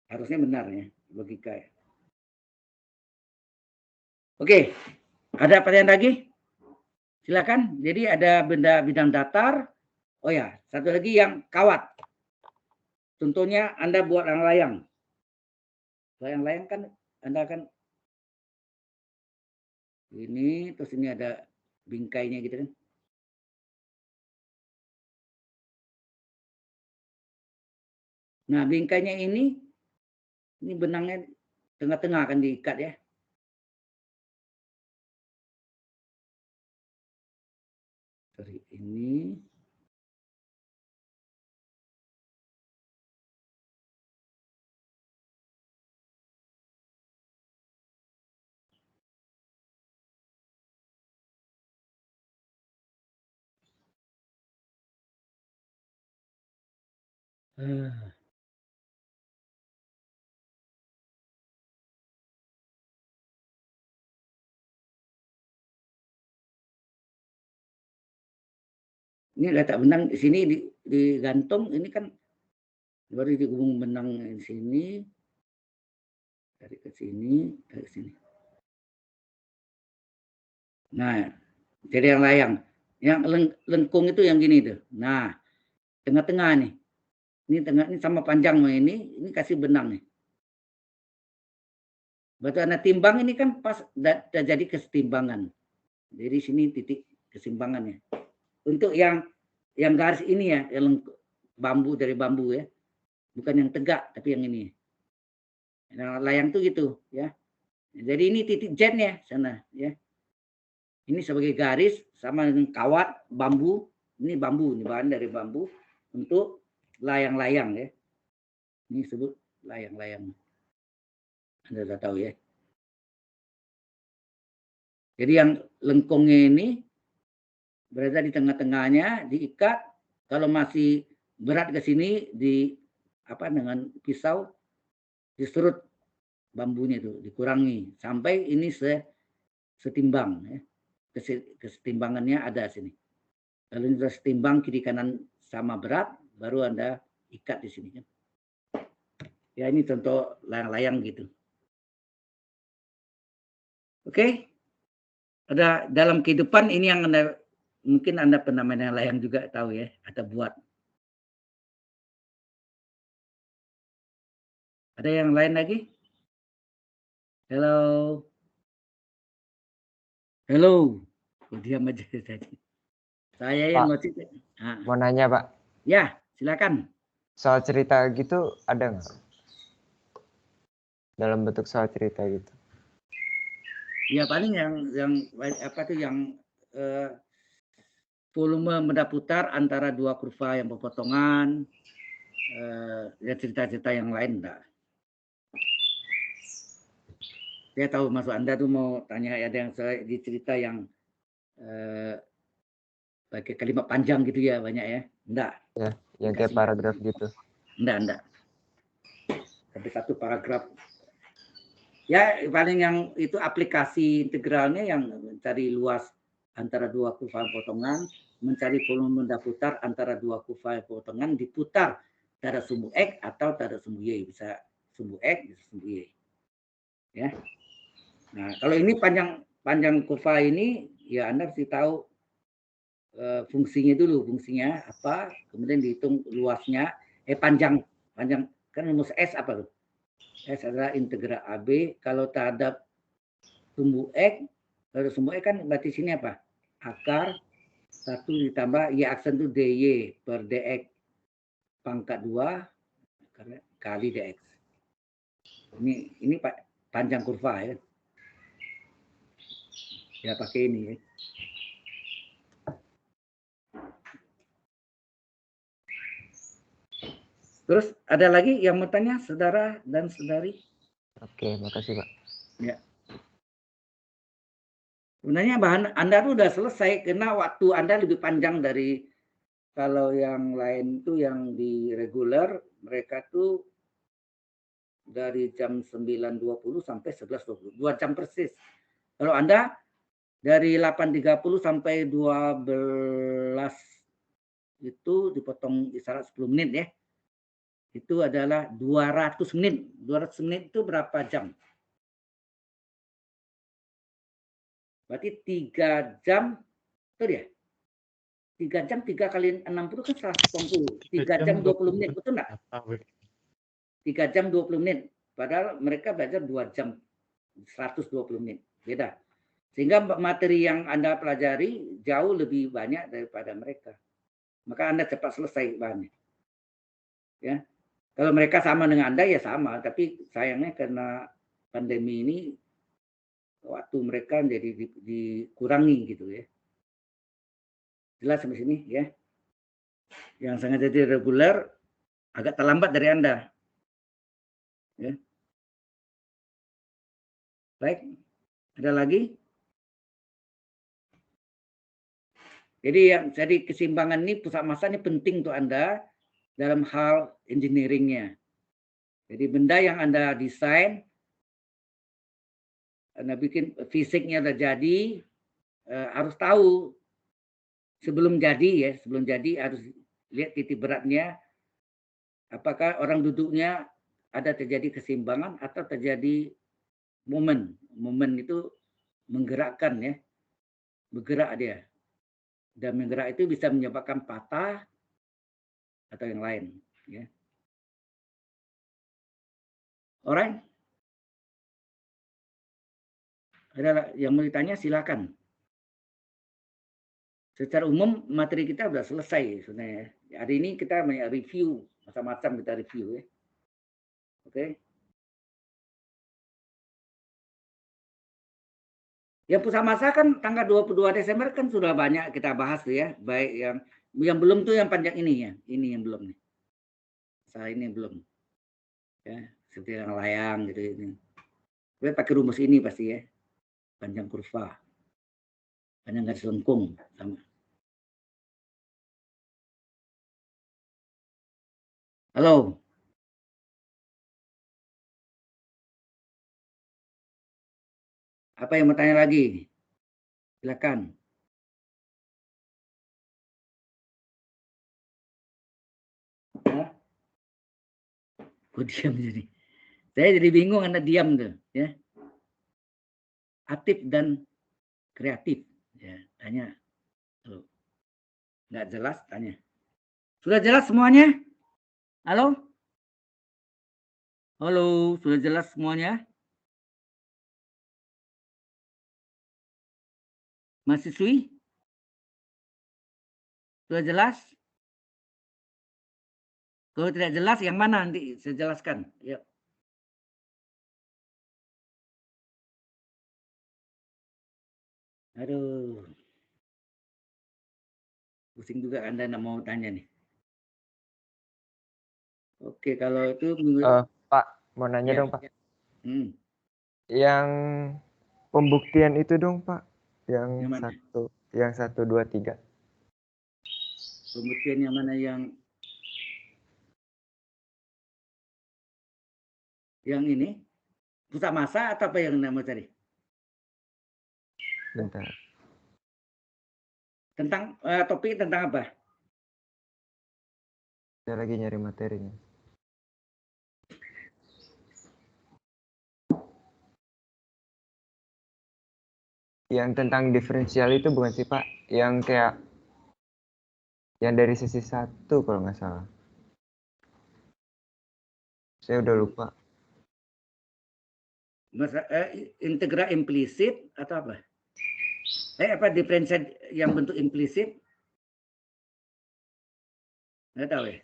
Harusnya benar ya, logika ya. Oke, ada pertanyaan lagi? Silakan. Jadi ada benda bidang datar. Oh ya, satu lagi yang kawat. Contohnya Anda buat layang-layang. Layang-layang kan Anda kan ini, terus ini ada bingkainya gitu kan. Nah, bingkainya ini benangnya tengah-tengah akan diikat ya. Sorry, ini. Ini letak benang di sini digantung, ini kan baru dihubung benang di sini, dari ke sini, dari sini. Nah, jadi yang layang, yang lengkung itu yang gini tuh. Nah, tengah-tengah nih, ini tengah ini sama panjang ini kasih benang nih. Batu Anda timbang ini kan pas jadi kesetimbangan. Jadi sini titik keseimbangannya. Untuk yang garis ini ya, yang bambu dari bambu ya, bukan yang tegak tapi yang ini. Nah, layang tuh gitu ya. Jadi ini titik jetnya sana ya. Ini sebagai garis sama dengan kawat bambu. Ini bambu, ini bahan dari bambu untuk layang-layang ya. Ini disebut layang-layang. Anda sudah tahu ya. Jadi yang lengkungnya ini berada di tengah-tengahnya, diikat. Kalau masih berat ke sini dengan pisau diserut bambunya itu, dikurangi sampai ini setimbang ya. Kesetimbangannya ada sini. Kalau sudah setimbang kiri kanan sama berat, baru Anda ikat di sini. Ya ini contoh layang-layang gitu. Oke. Ada dalam kehidupan ini yang mungkin Anda pernah main layang juga tahu ya, atau buat. Ada yang lain lagi? Halo. Halo. Oh, diam aja tadi. Saya yang ngocit. Mau nanya Pak. Ya, silakan. Soal cerita gitu ada nggak? Dalam bentuk soal cerita gitu. Ya paling yang volume benda putar antara dua kurva yang berpotongan, ya cerita-cerita yang lain enggak. Saya tahu maksud Anda tuh mau tanya ada yang di cerita yang pakai kalimat panjang gitu ya, banyak ya? Enggak. Ya, yang kayak paragraf gitu. Enggak. Sampai satu paragraf. Ya paling yang itu aplikasi integralnya yang mencari luas antara dua kurva potongan, mencari volume benda putar antara dua kurva hipotengan diputar pada sumbu X atau pada sumbu Y. Bisa sumbu X, bisa sumbu Y. Ya. Nah, kalau ini panjang kurva ini, ya Anda mesti tahu fungsinya dulu, fungsinya apa, kemudian dihitung luasnya, panjang kan rumus S apa tuh? S adalah integral AB kalau terhadap sumbu X, kalau sumbu X kan berarti sini apa? Akar 1 ditambah Y aksen itu DY per DX pangkat 2 kali DX. Ini panjang kurva ya. Ya pakai ini ya. Terus ada lagi yang mau tanya, saudara dan saudari? Oke, makasih Pak. Ya. Sebenarnya bahan Anda tuh udah selesai karena waktu Anda lebih panjang dari kalau yang lain tuh yang di reguler, mereka tuh dari jam 9.20 sampai 11.20, 2 jam persis. Kalau Anda dari 8.30 sampai 12 itu dipotong isyarat 10 menit ya. Itu adalah 200 menit. 200 menit itu berapa jam? Berarti 3 jam, betul ya? 3 jam 3 kali 60 kan 180. 3 jam 20 menit, betul nggak? 3 jam 20 menit. Padahal mereka belajar 2 jam 120 menit. Beda. Sehingga materi yang Anda pelajari jauh lebih banyak daripada mereka. Maka Anda cepat selesai bahannya. Ya. Kalau mereka sama dengan Anda ya sama, tapi sayangnya karena pandemi ini waktu mereka jadi dikurangi gitu ya. Jelas sampai sini ya. Yang sangat jadi reguler agak terlambat dari Anda. Ya. Baik, ada lagi? Jadi keseimbangan ini pusat massa ini penting untuk Anda dalam hal engineeringnya. Jadi benda yang Anda desain, Anda bikin fisiknya udah jadi, harus tahu sebelum jadi harus lihat titik beratnya, apakah orang duduknya ada terjadi keseimbangan atau terjadi momen. Momen itu menggerakkan ya, bergerak dia. Dan menggerak itu bisa menyebabkan patah atau yang lain. Ya. Alright. Ada yang mau ditanya silakan. Secara umum materi kita sudah selesai sebenarnya. Hari ini kita review, macam-macam kita review ya. Oke. Yang pusat massa kan tanggal 22 Desember kan sudah banyak kita bahas tuh ya. Baik yang belum tuh yang panjang ini ya. Ini yang belum nih. Saya ini belum. Ya, seperti yang layang gitu ini. Kita pakai rumus ini pasti ya. Panjang kurva. Panjang garis lengkung sama. Halo. Apa yang mau tanya lagi? Silakan. Ya. Kok diam jadi? Saya jadi bingung Anda diam tuh, ya. Aktif dan kreatif, ya. Tanya. Tuh. Nggak jelas, tanya. Sudah jelas semuanya? Halo? Halo, sudah jelas semuanya? Mahasiswi? Sudah jelas? Kalau tidak jelas, yang mana nanti saya jelaskan? Yuk. Aduh. Pusing juga Anda mau tanya nih. Oke, kalau itu Pak, mau nanya ya. dong Pak. Yang pembuktian itu dong Pak. Yang mana? Yang 1, 2, 3. Pembuktian yang mana yang ini? Pusat massa atau apa yang nama tadi? Bentar. Tentang topik tentang apa? Saya lagi nyari materinya. Yang tentang diferensial itu bukan sih Pak? Yang kayak yang dari sisi 1 kalau nggak salah. Saya udah lupa. Integral implisit atau apa? Apa diferensial yang bentuk implisit? Nggak tahu ya.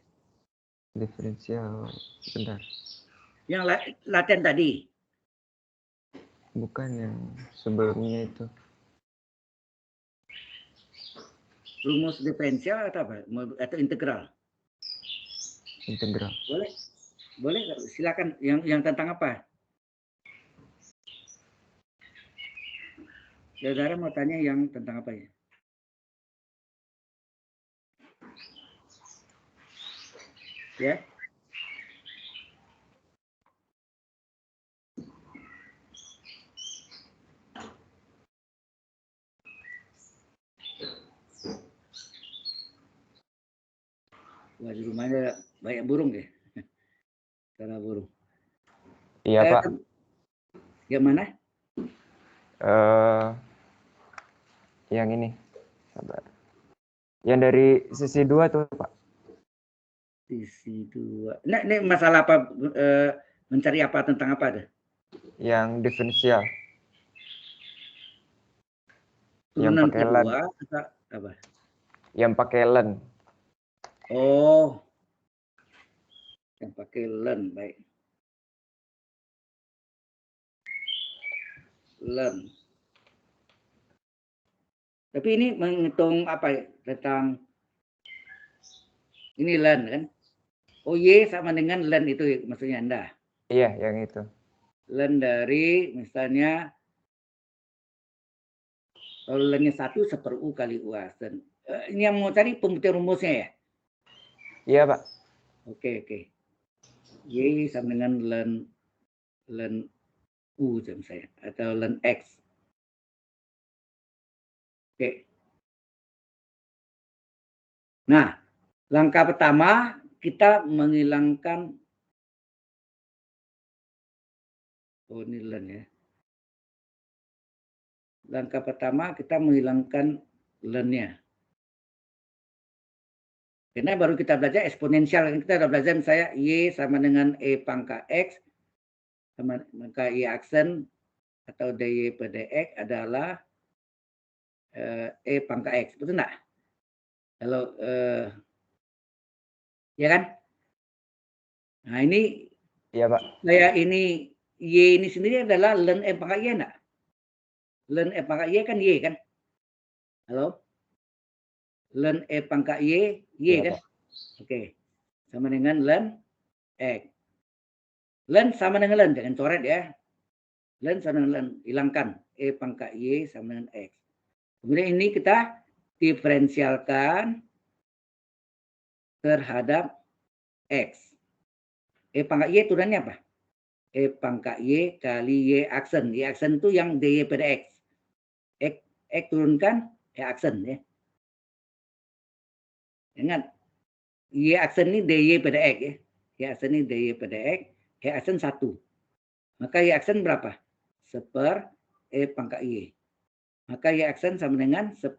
Diferensial, bentar. Yang laten tadi. Bukan yang sebelumnya itu. Rumus diferensial atau apa? Atau integral? Integral. Boleh, boleh, silakan. Yang tentang apa? Saudara mau tanya yang tentang apa ya? Ya. Wah, di rumahnya banyak burung ya. Karena burung. Iya Pak. Yang mana? Yang ini. Sabar. Yang dari sisi 2 tuh Pak. Sisi 2. Nah, ini masalah apa? Mencari apa tentang apa ada? Yang diferensial. Turunan Yang pakai kedua len. atau apa? Yang pakai len. Oh. Yang pakai len, baik. Len. Tapi ini menghitung apa ya? Tentang ini len kan? Oh, Y sama dengan len itu maksudnya Anda. Iya, yang itu. Len dari misalnya kalau lennya 1 1/U kali U aksen. Ini yang mau cari pembuktian rumusnya ya? Iya Pak. Oke. Y sama dengan len U saya atau len X. Oke. Nah, langkah pertama kita menghilangkan ini len ya. Langkah pertama kita menghilangkan lennya. Karena baru kita belajar eksponensial. Kita sudah belajar misalnya Y sama dengan E pangkat X sama maka Y aksen atau DY per DX adalah E pangkat X. Betul enggak? Kalau ya kan? Nah, ini Iya Pak. saya ini Y ini sendiri adalah len E pangkat Y enggak? Len E pangkat Y kan Y kan? Halo? Len E pangkat Y Iya, kan? Pak. Oke. Sama dengan len X. Len sama dengan len, jangan coret ya. Len sama dengan len, hilangkan. E pangkat Y sama dengan X. Kemudian ini kita diferensialkan terhadap X. E pangkat Y turunannya apa? E pangkat Y kali Y aksen. Y aksen itu yang DY pada X. X turunkan Y aksen ya. Ingat, Y aksen ini DY pada X ya. Y aksen ini DY pada X. Y aksen 1. Maka Y aksen berapa? 1/, E pangkat Y. Maka Y aksen sama dengan 1/,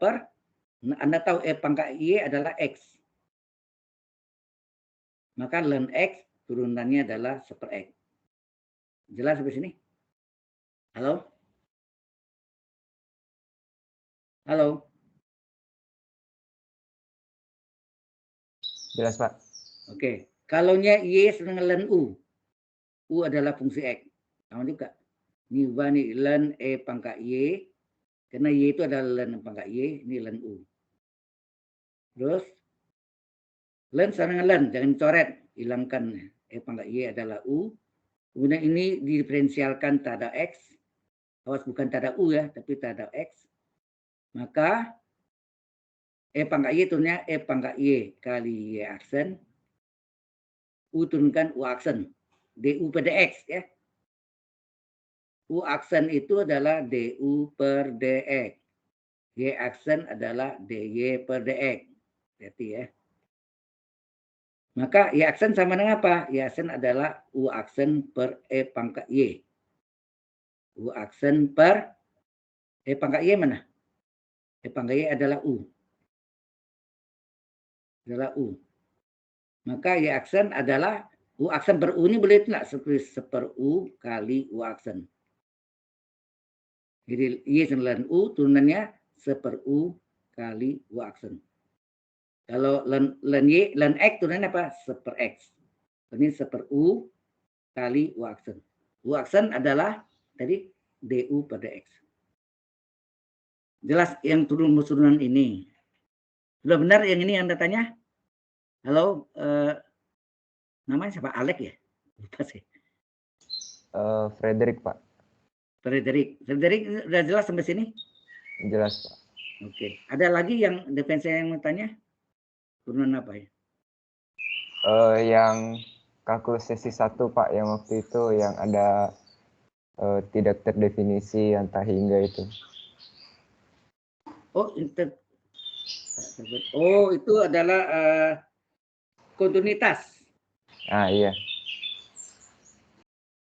Anda tahu E pangkat Y adalah X. Maka len X turunannya adalah 1/X. Jelas sampai sini? Halo? Halo? Jelas Pak. Oke. Kalaunya Y sama dengan len U. U adalah fungsi X. Sama juga. Ini ubah nih len E pangkat Y. Karena Y itu adalah len pangkat Y. Ini len U. Terus. Len sama dengan len. Jangan coret. Hilangkan. E pangkat Y adalah U. Kemudian ini diferensialkan terhadap X. Awas bukan terhadap U ya. Tapi terhadap X. Maka E pangkat Y turunnya E pangkat Y kali Y aksen. U turunkan U aksen. DU pada X ya. U aksen itu adalah DU per DX. Y aksen adalah dy per dx. Berarti ya. Maka Y aksen sama dengan apa? Y aksen adalah U aksen per E pangkat Y. U aksen per E pangkat Y mana? E pangkat Y adalah U. Adalah U. Maka Y aksen adalah U aksen per U ini boleh tidak seperti seper U kali U aksen. Jadi Y sembilan U turunannya seper U kali U aksen. Kalau len Y, len X turunannya apa? Seper X. Ini seper U kali U aksen. U aksen adalah tadi DU pada X. Jelas yang turunan ini. Sudah benar yang ini Anda tanya? Halo, namanya siapa? Alek ya? Lupa sih. Frederick, Pak. Frederick udah jelas sampai sini? Jelas, Pak. Oke. Ada lagi yang defense yang mau tanya? Turunan apa ya? Yang kalkulus sesi 1, Pak, yang waktu itu yang ada tidak terdefinisi antara hingga itu. Oh, oh itu adalah kontinuitas. Ah, iya.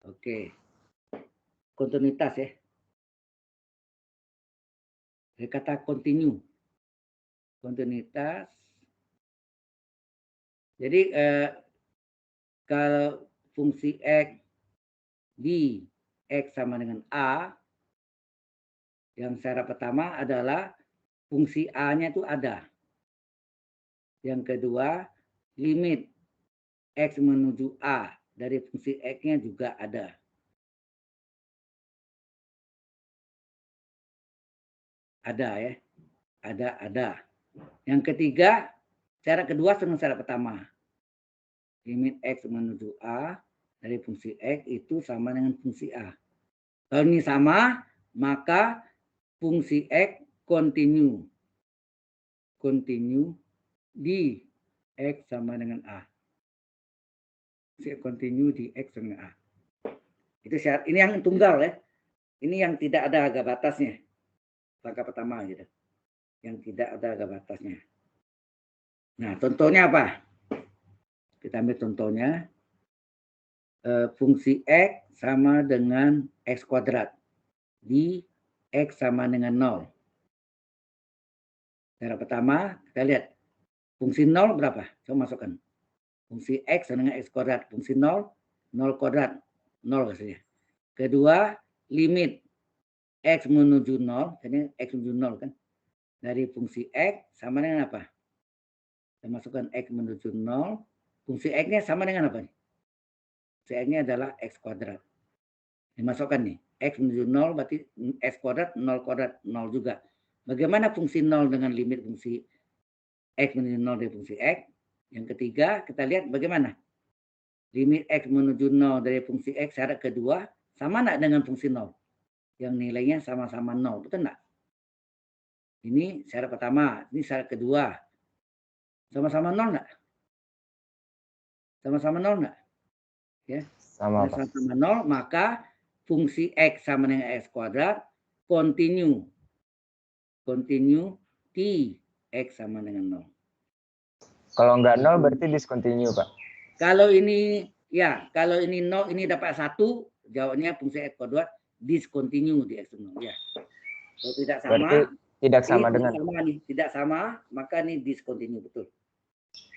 Oke. Kontinuitas ya. Saya kata continue. Kontinuitas. Jadi kalau fungsi X di X sama dengan A, yang syarat pertama adalah fungsi A-nya itu ada. Yang kedua, limit X menuju A dari fungsi X-nya juga ada. Ada ya. Ada. Yang ketiga, syarat kedua sama syarat pertama. Limit X menuju A dari fungsi X itu sama dengan fungsi A. Kalau ini sama, maka fungsi X continue. Continue di X sama dengan A. Fungsi continue di X sama dengan A. Itu syarat. Ini yang tunggal ya. Ini yang tidak ada harga batasnya. Langkah pertama gitu. Yang tidak ada harga batasnya. Nah, contohnya apa? Kita ambil contohnya. Fungsi X sama dengan X kuadrat. Di X sama dengan 0. Cara pertama, kita lihat. Fungsi 0 berapa? Coba masukkan. Fungsi X sama dengan X kuadrat. Fungsi 0, 0 kuadrat. 0 hasilnya. Kedua, limit X menuju 0. Jadi X menuju 0 kan. Dari fungsi X sama dengan apa? Kita masukkan X menuju 0. Fungsi X-nya sama dengan apa? Fungsi X-nya adalah X kuadrat. Dimasukkan nih. X menuju 0 berarti X kuadrat, 0 kuadrat, 0 juga. Bagaimana fungsi 0 dengan limit fungsi X menuju 0 dari fungsi X? Yang ketiga, kita lihat bagaimana. Limit X menuju 0 dari fungsi X syarat kedua sama enggak dengan fungsi 0? Yang nilainya sama-sama 0. Betul enggak? Ini syarat pertama. Ini syarat kedua. Sama-sama 0 enggak? Sama-sama 0 enggak? Ya. Sama, Pak. Sama-sama 0, maka fungsi X sama dengan X kuadrat continue. Continue di X sama dengan 0. Kalau nggak 0 berarti discontinue, Pak. Kalau ini ya, kalau ini 0, ini dapat 1, jawabnya fungsi X kuadrat discontinue di X 0 ya. Kalau tidak sama, Berarti tidak sama ini dengan. sama nih, tidak sama, maka ini discontinue betul.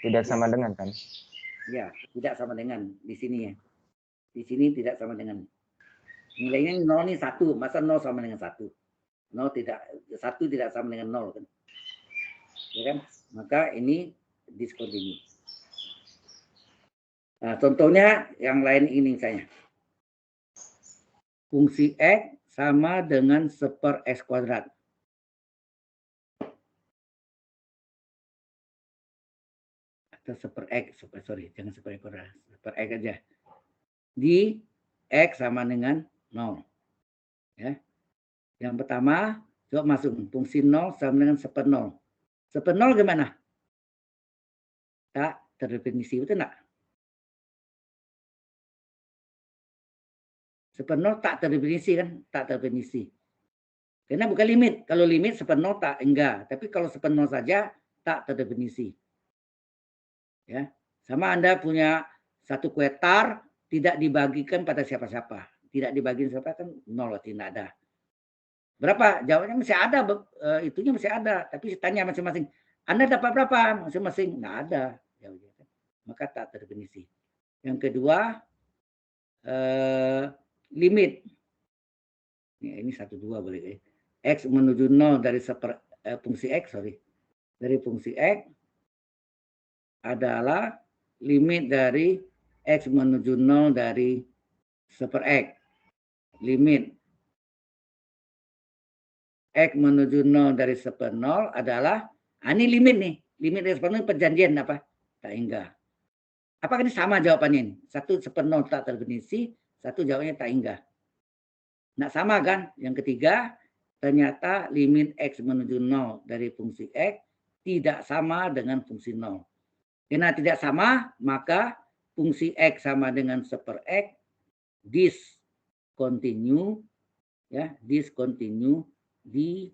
Tidak sama dengan kan? Ya, tidak sama dengan di sini ya. Di sini tidak sama dengan. Nilainya 0 nih 1, masa 0 sama dengan 1? 0 tidak, 1 tidak sama dengan 0 kan? Ya kan? Maka ini discontinue. Nah, contohnya yang lain ini misalnya. Fungsi X sama dengan seper X kuadrat. Atau seper X, sorry, jangan seper X kuadrat. Seper X aja. Di X sama dengan 0. Ya. Yang pertama, coba masuk. Fungsi 0 sama dengan seper 0. Seper 0 gimana? Tak terdefinisi, betul enggak? Seper 0 tak terdefinisi kan? Tak terdefinisi. Karena bukan limit. Kalau limit sepenuh tak enggak, tapi kalau sepenuh saja tak terdefinisi. Ya. Sama Anda punya satu kuetar tidak dibagikan pada siapa-siapa. Tidak dibagikan siapa kan nol, tidak ada. Berapa? Jawabnya masih ada, itunya masih ada. Tapi tanya masing-masing, Anda dapat berapa? Masing-masing nggak ada. Maka tak terdefinisi. Yang kedua, limit. Ya, ini 1, 2 boleh. X menuju 0 dari fungsi X, dari fungsi X adalah limit dari X menuju 0 dari super X. Limit X menuju 0 dari super 0 adalah, ini limit nih. Limit dari super 0 perjanjian apa? Tak hingga. Apakah ini sama jawabannya? Satu super 0 tak terdefinisi, satu jawabnya tak hingga. Nah sama kan? Yang ketiga, ternyata limit X menuju 0 dari fungsi X tidak sama dengan fungsi 0. Karena tidak sama, maka fungsi X sama dengan super X discontinue, ya, discontinue di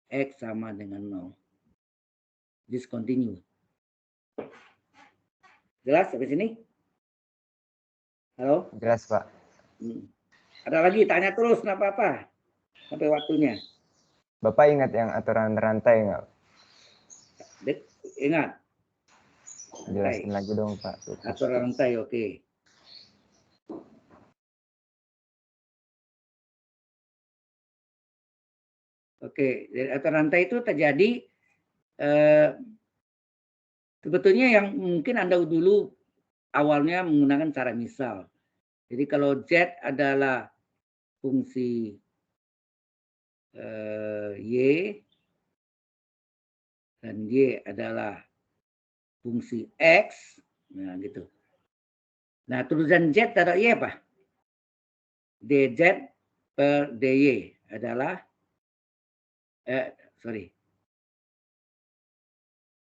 X sama dengan 0. Discontinue. Jelas sampai sini? Halo? Jelas, Pak. Ada lagi, tanya terus, nggak apa-apa. Sampai waktunya. Bapak ingat yang aturan rantai nggak? Ingat. Jelasin lagi dong, Pak. Aturan rantai, oke. Oke, dari aturan rantai itu terjadi sebetulnya yang mungkin Anda dulu awalnya menggunakan cara misal. Jadi kalau Z adalah fungsi Y dan Y adalah fungsi X, nah gitu. Nah turunan Z terhadap Y apa? dz per dy adalah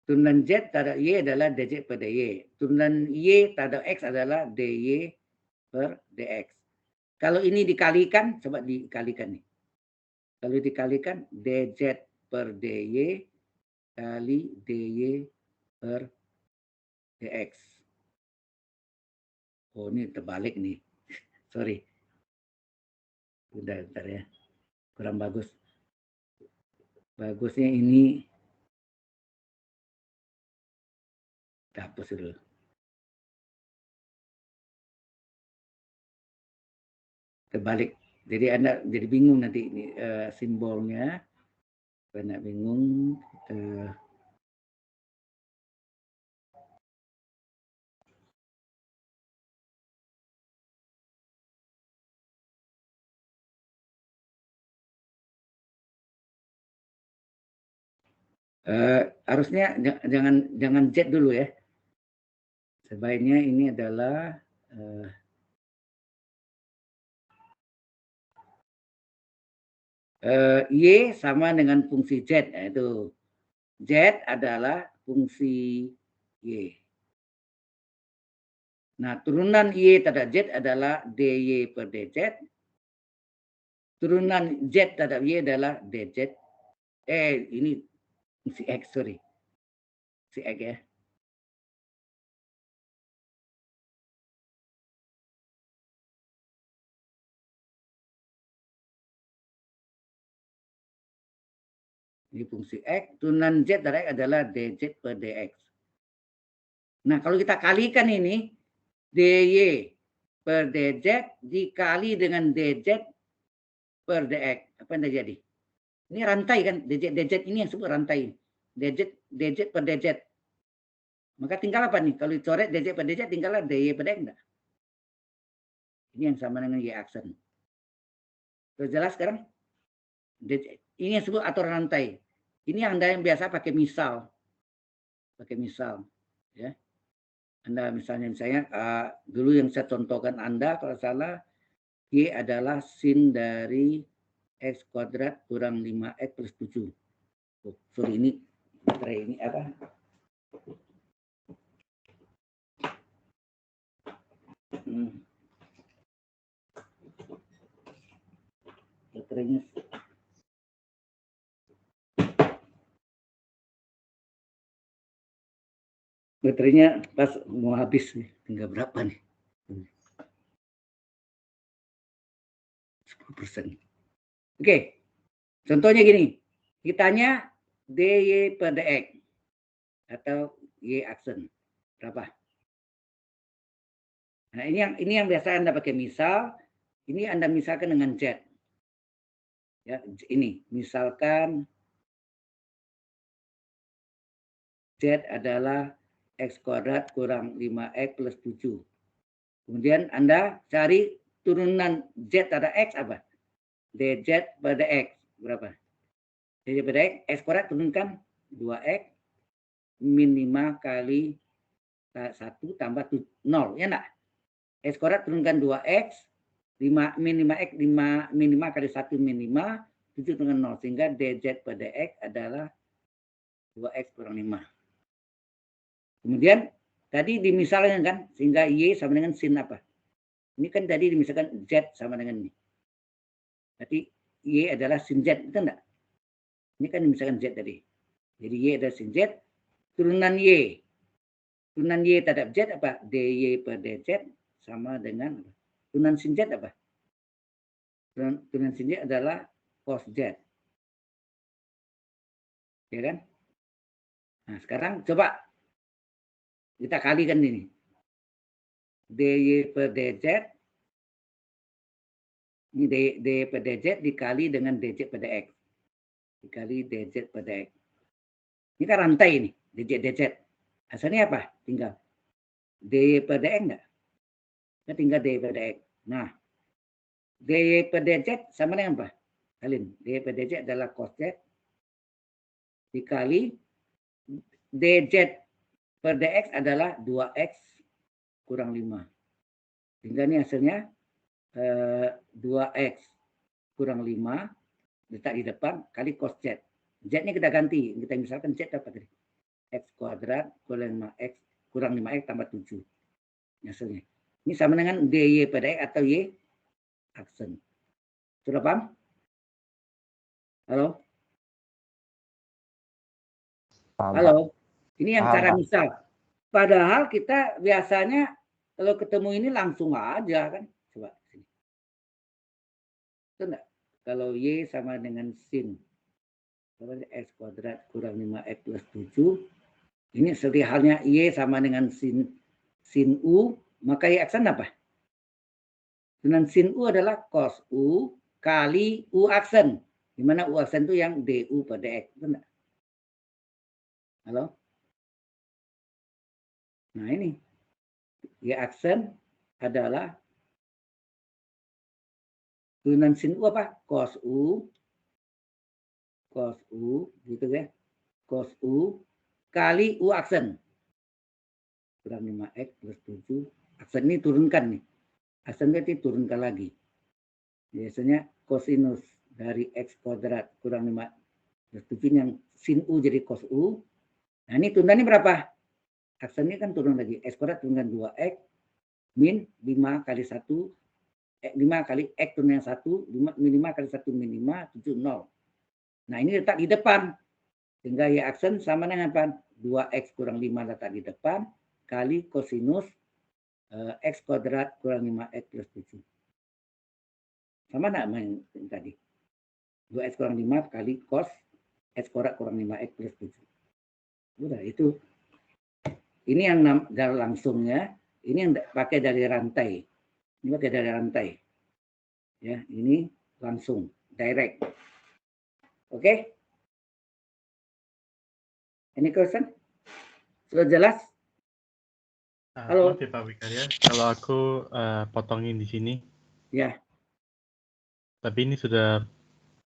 turunan Z terhadap Y adalah dz per dy. Turunan Y terhadap X adalah dy per dx. Kalau ini dikalikan, coba dikalikan nih. Kalau dikalikan dz per dy kali dy per dx. Oh ini terbalik nih. Sorry. Udah, bentar ya. Kurang bagus. Bagusnya ini. Hapus dulu. Terbalik. Jadi Anda jadi bingung nanti ini simbolnya. Anda bingung. Harusnya jangan Z dulu ya. Sebaiknya ini adalah Y sama dengan fungsi Z, yaitu Z adalah fungsi Y. Nah, turunan Y terhadap Z adalah dy per dz. Turunan Z terhadap Y adalah dz. Ini fungsi X, sorry. Fungsi X ya. Ini fungsi X, turunan Z dari X adalah dz per dx. Nah, kalau kita kalikan ini, dy per dz dikali dengan dz per dx. Apa yang terjadi? Ini rantai kan, dz ini yang disebut rantai. dz per dz. Maka tinggal apa nih? Kalau dicoret dz per dz, tinggallah dy per dx enggak? Ini yang sama dengan y aksen. Sudah jelas sekarang? Ini yang disebut aturan rantai. Ini Anda yang biasa pakai misal. Pakai misal. Ya. Anda misalnya dulu yang saya contohkan Anda kalau salah, Y adalah sin dari X kuadrat kurang 5X plus 7. Oh, sorry, ini baterai ini apa? Baterainya Baterainya pas mau habis nih. Tinggal berapa nih? 10%. Oke. Contohnya gini. Kitanya DY per DX atau Y aksen. Berapa? Nah, ini yang biasa Anda pakai misal. Ini Anda misalkan dengan Z. Ya, ini misalkan Z adalah X kuadrat kurang 5X plus 7. Kemudian Anda cari turunan Z ada X apa? DZ pada X. Berapa? DZ pada X, X kuadrat turunkan 2X min 5 kali 1 tambah 0. Ya enggak? X kuadrat turunkan 2X, 5 min 5X, 5 min 5 kali 1 min 5, 7 turunkan 0. Sehingga DZ pada X adalah 2X kurang 5. Kemudian tadi dimisalkan kan, sehingga Y sama dengan sin apa? Ini kan tadi dimisalkan Z sama dengan ini. Berarti Y adalah sin Z, betul enggak? Ini kan dimisalkan Z tadi. Jadi Y adalah sin Z, turunan Y. Turunan Y terhadap Z apa? DY per DZ sama dengan apa? Turunan sin Z apa? Turunan sin Z adalah cos Z. Ya kan? Nah, sekarang coba kita kalikan ini. DY per DZ. Ini DY per DZ dikali dengan DZ pada X. Dikali DZ pada X. Ini kan rantai ini. DZ, DZ. Asalnya apa? Tinggal DY per DX enggak? Kita tinggal DY per DX. Nah, DY per DZ sama dengan apa? Kalian. DY per DZ adalah cos Z dikali DZ per DX adalah 2X kurang 5. Sehingga ini hasilnya 2X kurang 5 letak di depan kali cos Z. Z-nya kita ganti. Kita misalkan Z apa tadi? X kuadrat kurang 5X kurang 5X tambah 7. Hasilnya. Ini sama dengan DY pada X atau Y aksen. Sudah paham? Halo? Paham, Halo? Pak. Ini yang Paham, cara Pak. misal. Padahal kita biasanya kalau ketemu ini langsung aja kan. Coba sini. Itu enggak? Kalau Y sama dengan sin. X kuadrat kurang 5X plus 7. Ini seperti halnya Y sama dengan sin U. Maka Y aksen apa? Dengan sin U adalah cos U kali U aksen. Di mana U aksen itu yang DU pada X. Itu enggak? Halo? Nah ini. Y aksen adalah turunan sin U apa? Cos U. Cos U. Gitu ya. Cos U kali U aksen. Kurang 5X plus 7. Aksen ini turunkan nih. Aksen berarti turunkan lagi. Biasanya kosinus dari X kuadrat kurang 5 plus 7 yang sin U jadi cos U. Nah ini turunannya berapa? Aksen ini kan turun lagi. X kuadrat turunkan 2X min 5 kali 1. 5 kali X turun yang 1. Min 5 kali 1 min 5. 7, 0. Nah ini letak di depan. Sehingga Y aksen sama dengan apa? 2X kurang 5 letak di depan. Kali kosinus X kuadrat kurang 5X plus 7. Sama enggak main tadi? 2X kurang 5 kali cos X kuadrat kurang 5X plus 7. Udah itu. Ini yang dari langsungnya. Ini yang pakai dari rantai. Ini pakai dari rantai. Ya, ini langsung. Direct. Oke? Any question? Sudah jelas? Halo. Maaf ya Pak Wikarya, kalau aku potongin di sini. Ya. Tapi ini sudah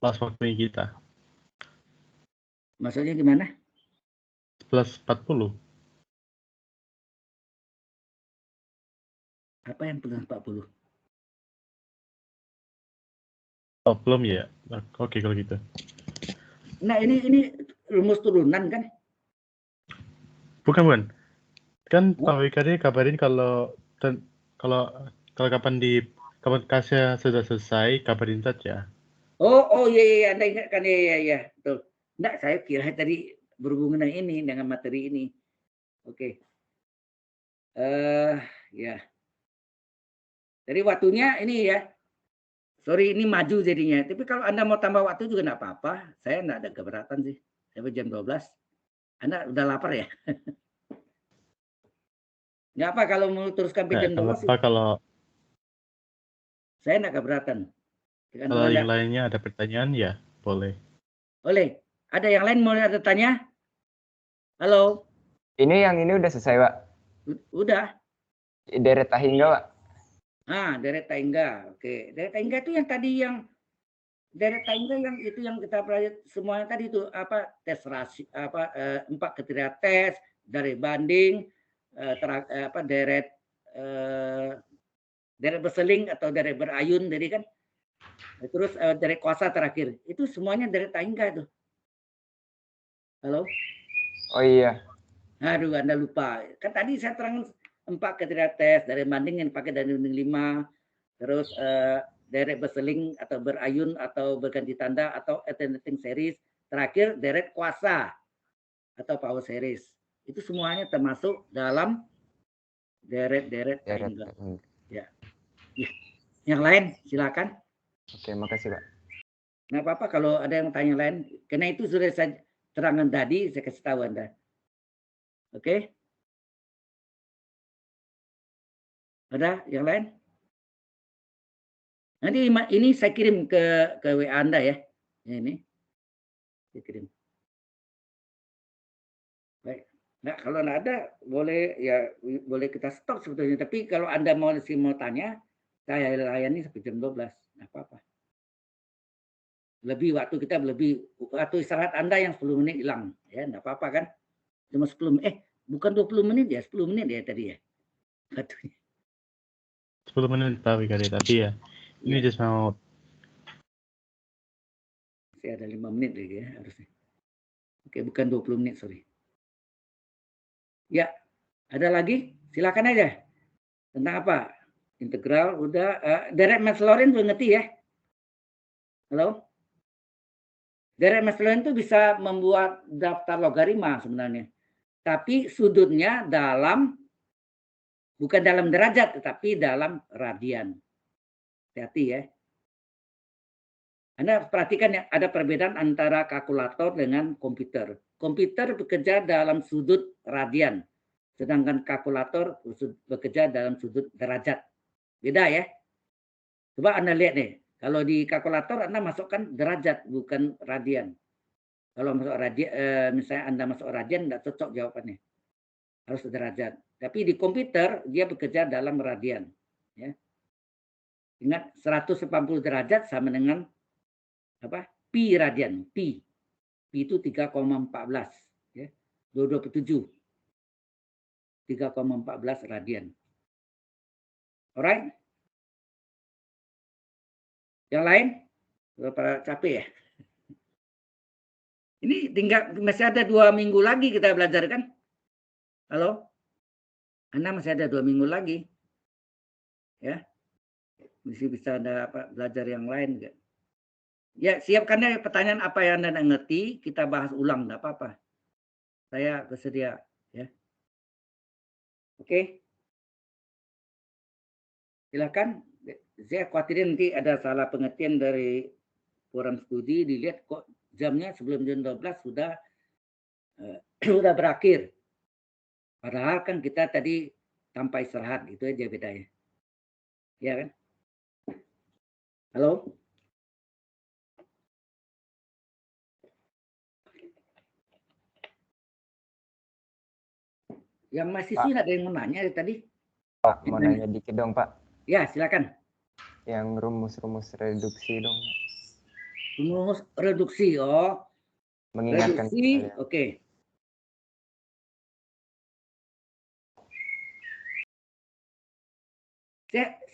pas waktunya kita. Maksudnya gimana? Plus 40. Apa yang plus 40? Oh, belum ya? Oke kalau gitu. Nah, ini rumus turunan kan? Bukan. Kan Pak Wikarya kabarin kalau kapan kasnya sudah selesai, kabarin saja. Oh iya, Anda ingatkan ya, betul. Enggak, saya kira tadi berhubungan dengan ini, dengan materi ini. Oke. Ya. Jadi waktunya ini ya. Sorry ini maju jadinya. Tapi kalau Anda mau tambah waktu juga enggak apa-apa. Saya enggak ada keberatan sih. Sampai jam 12. Anda udah lapar ya? Enggak apa kalau mau teruskan sampai jam 12 sih. Kenapa kalau Saya enggak keberatan. kalau yang lainnya ada pertanyaan ya boleh. Boleh. Ada yang lain mau ada tanya? Halo. Yang ini udah selesai, Pak. Udah. Deret Tahingga, Pak. Deret Tahingga. Oke. Deret Tahingga itu yang tadi yang deret Tahingga yang itu yang kita pelajari semuanya tadi itu apa tes rasio apa 4 kriteria tes, dari banding, deret deret berseling atau deret berayun tadi kan. Terus deret kuasa terakhir. Itu semuanya deret Tahingga itu. Halo? Oh iya. Aduh, Anda lupa. Kan tadi saya terangkan 4 kriteria tes, dari banding yang dipakai dari banding 5, terus deret berseling atau berayun atau berganti tanda atau alternating series, terakhir deret kuasa atau power series. Itu semuanya termasuk dalam deret Tahingga. Ya. Yang lain silakan. Oke, makasih, Pak. Nggak apa-apa kalau ada yang tanya lain. Karena itu sudah saya terangkan tadi, saya kasih tahu Anda. Oke? Ada yang lain? Nanti ini saya kirim ke WA Anda ya. Ini. Saya kirim. Baik. Nah, kalau nggak ada boleh ya boleh kita stop sebetulnya. Tapi kalau Anda mau tanya, saya layani sampai jam 12. Nggak apa-apa. Lebih waktu kita waktu istirahat Anda yang 10 menit hilang. Ya, nggak apa-apa kan? Cuma 10 menit. Bukan 20 menit ya, 10 menit ya tadi ya. Waktunya. 10 menit Pak Wikari tadi ya. Ini just mau Saya ada 5 menit lagi ya harusnya. Oke, bukan 20 menit, sorry. Ya, ada lagi? Silakan aja. Tentang apa? Integral udah. Deret Maclaurin belum ngerti ya? Halo? Deret Maclaurin itu bisa membuat daftar logaritma sebenarnya. Tapi sudutnya bukan dalam derajat, tetapi dalam radian. Hati-hati ya. Anda perhatikan ya, ada perbedaan antara kalkulator dengan komputer. Komputer bekerja dalam sudut radian, sedangkan kalkulator bekerja dalam sudut derajat. Beda ya. Coba Anda lihat nih, kalau di kalkulator Anda masukkan derajat, bukan radian. Kalau masuk radian, misalnya Anda masuk radian, tidak cocok jawabannya. Harus derajat. Tapi di komputer, dia bekerja dalam radian. Ya. Ingat, 180 derajat sama dengan pi radian. Pi itu 3,14 ya. 227 3,14 radian. Alright? Yang lain? Pada capek ya? Ini tinggal masih ada 2 minggu lagi kita belajar kan? Halo? Anda masih ada 2 minggu lagi. Ya. Masih bisa Anda belajar yang lain enggak? Ya, siapkan deh pertanyaan apa yang Anda ngerti, kita bahas ulang, enggak apa-apa. Saya bersedia, ya. Oke. Silakan. Saya khawatirin nanti ada salah pengertian dari forum studi, dilihat kok jamnya sebelum jam 12 sudah berakhir. Padahal kan kita tadi tanpa istirahat, itu aja bedanya. Ya kan? Halo? Yang masih sih ada yang mau nanya tadi? Pak, mau nanya dikit dong, Pak. Ya, silakan. Yang rumus-rumus reduksi dong. Rumus reduksi, oh. Mengingatkan reduksi, oke.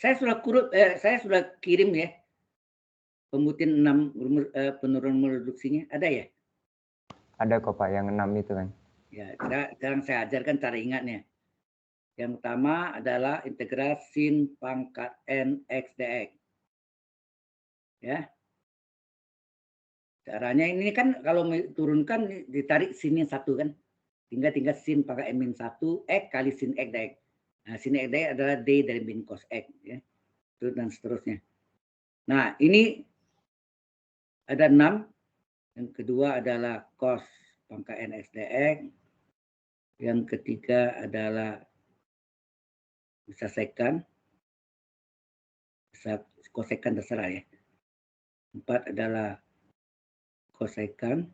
Saya sudah kirim ya. Pembuktian 6 penurunan reduksinya. Ada ya? Ada kok Pak, yang 6 itu kan. Ya, sekarang saya ajarkan cara ingatnya. Yang pertama adalah integral sin pangkat n x dx. Ya. Caranya ini kan kalau turunkan ditarik sinnya 1 kan. Tinggal sin pangkat n-1 x kali sin x dx. Nah, sin X dx adalah D dari min cos X. Ya. Dan seterusnya. Nah, ini ada 6. Yang kedua adalah cos pangkat N X dx. Yang ketiga adalah bisa sekan. Bisa kosekan terserah ya. 4 adalah kosekan.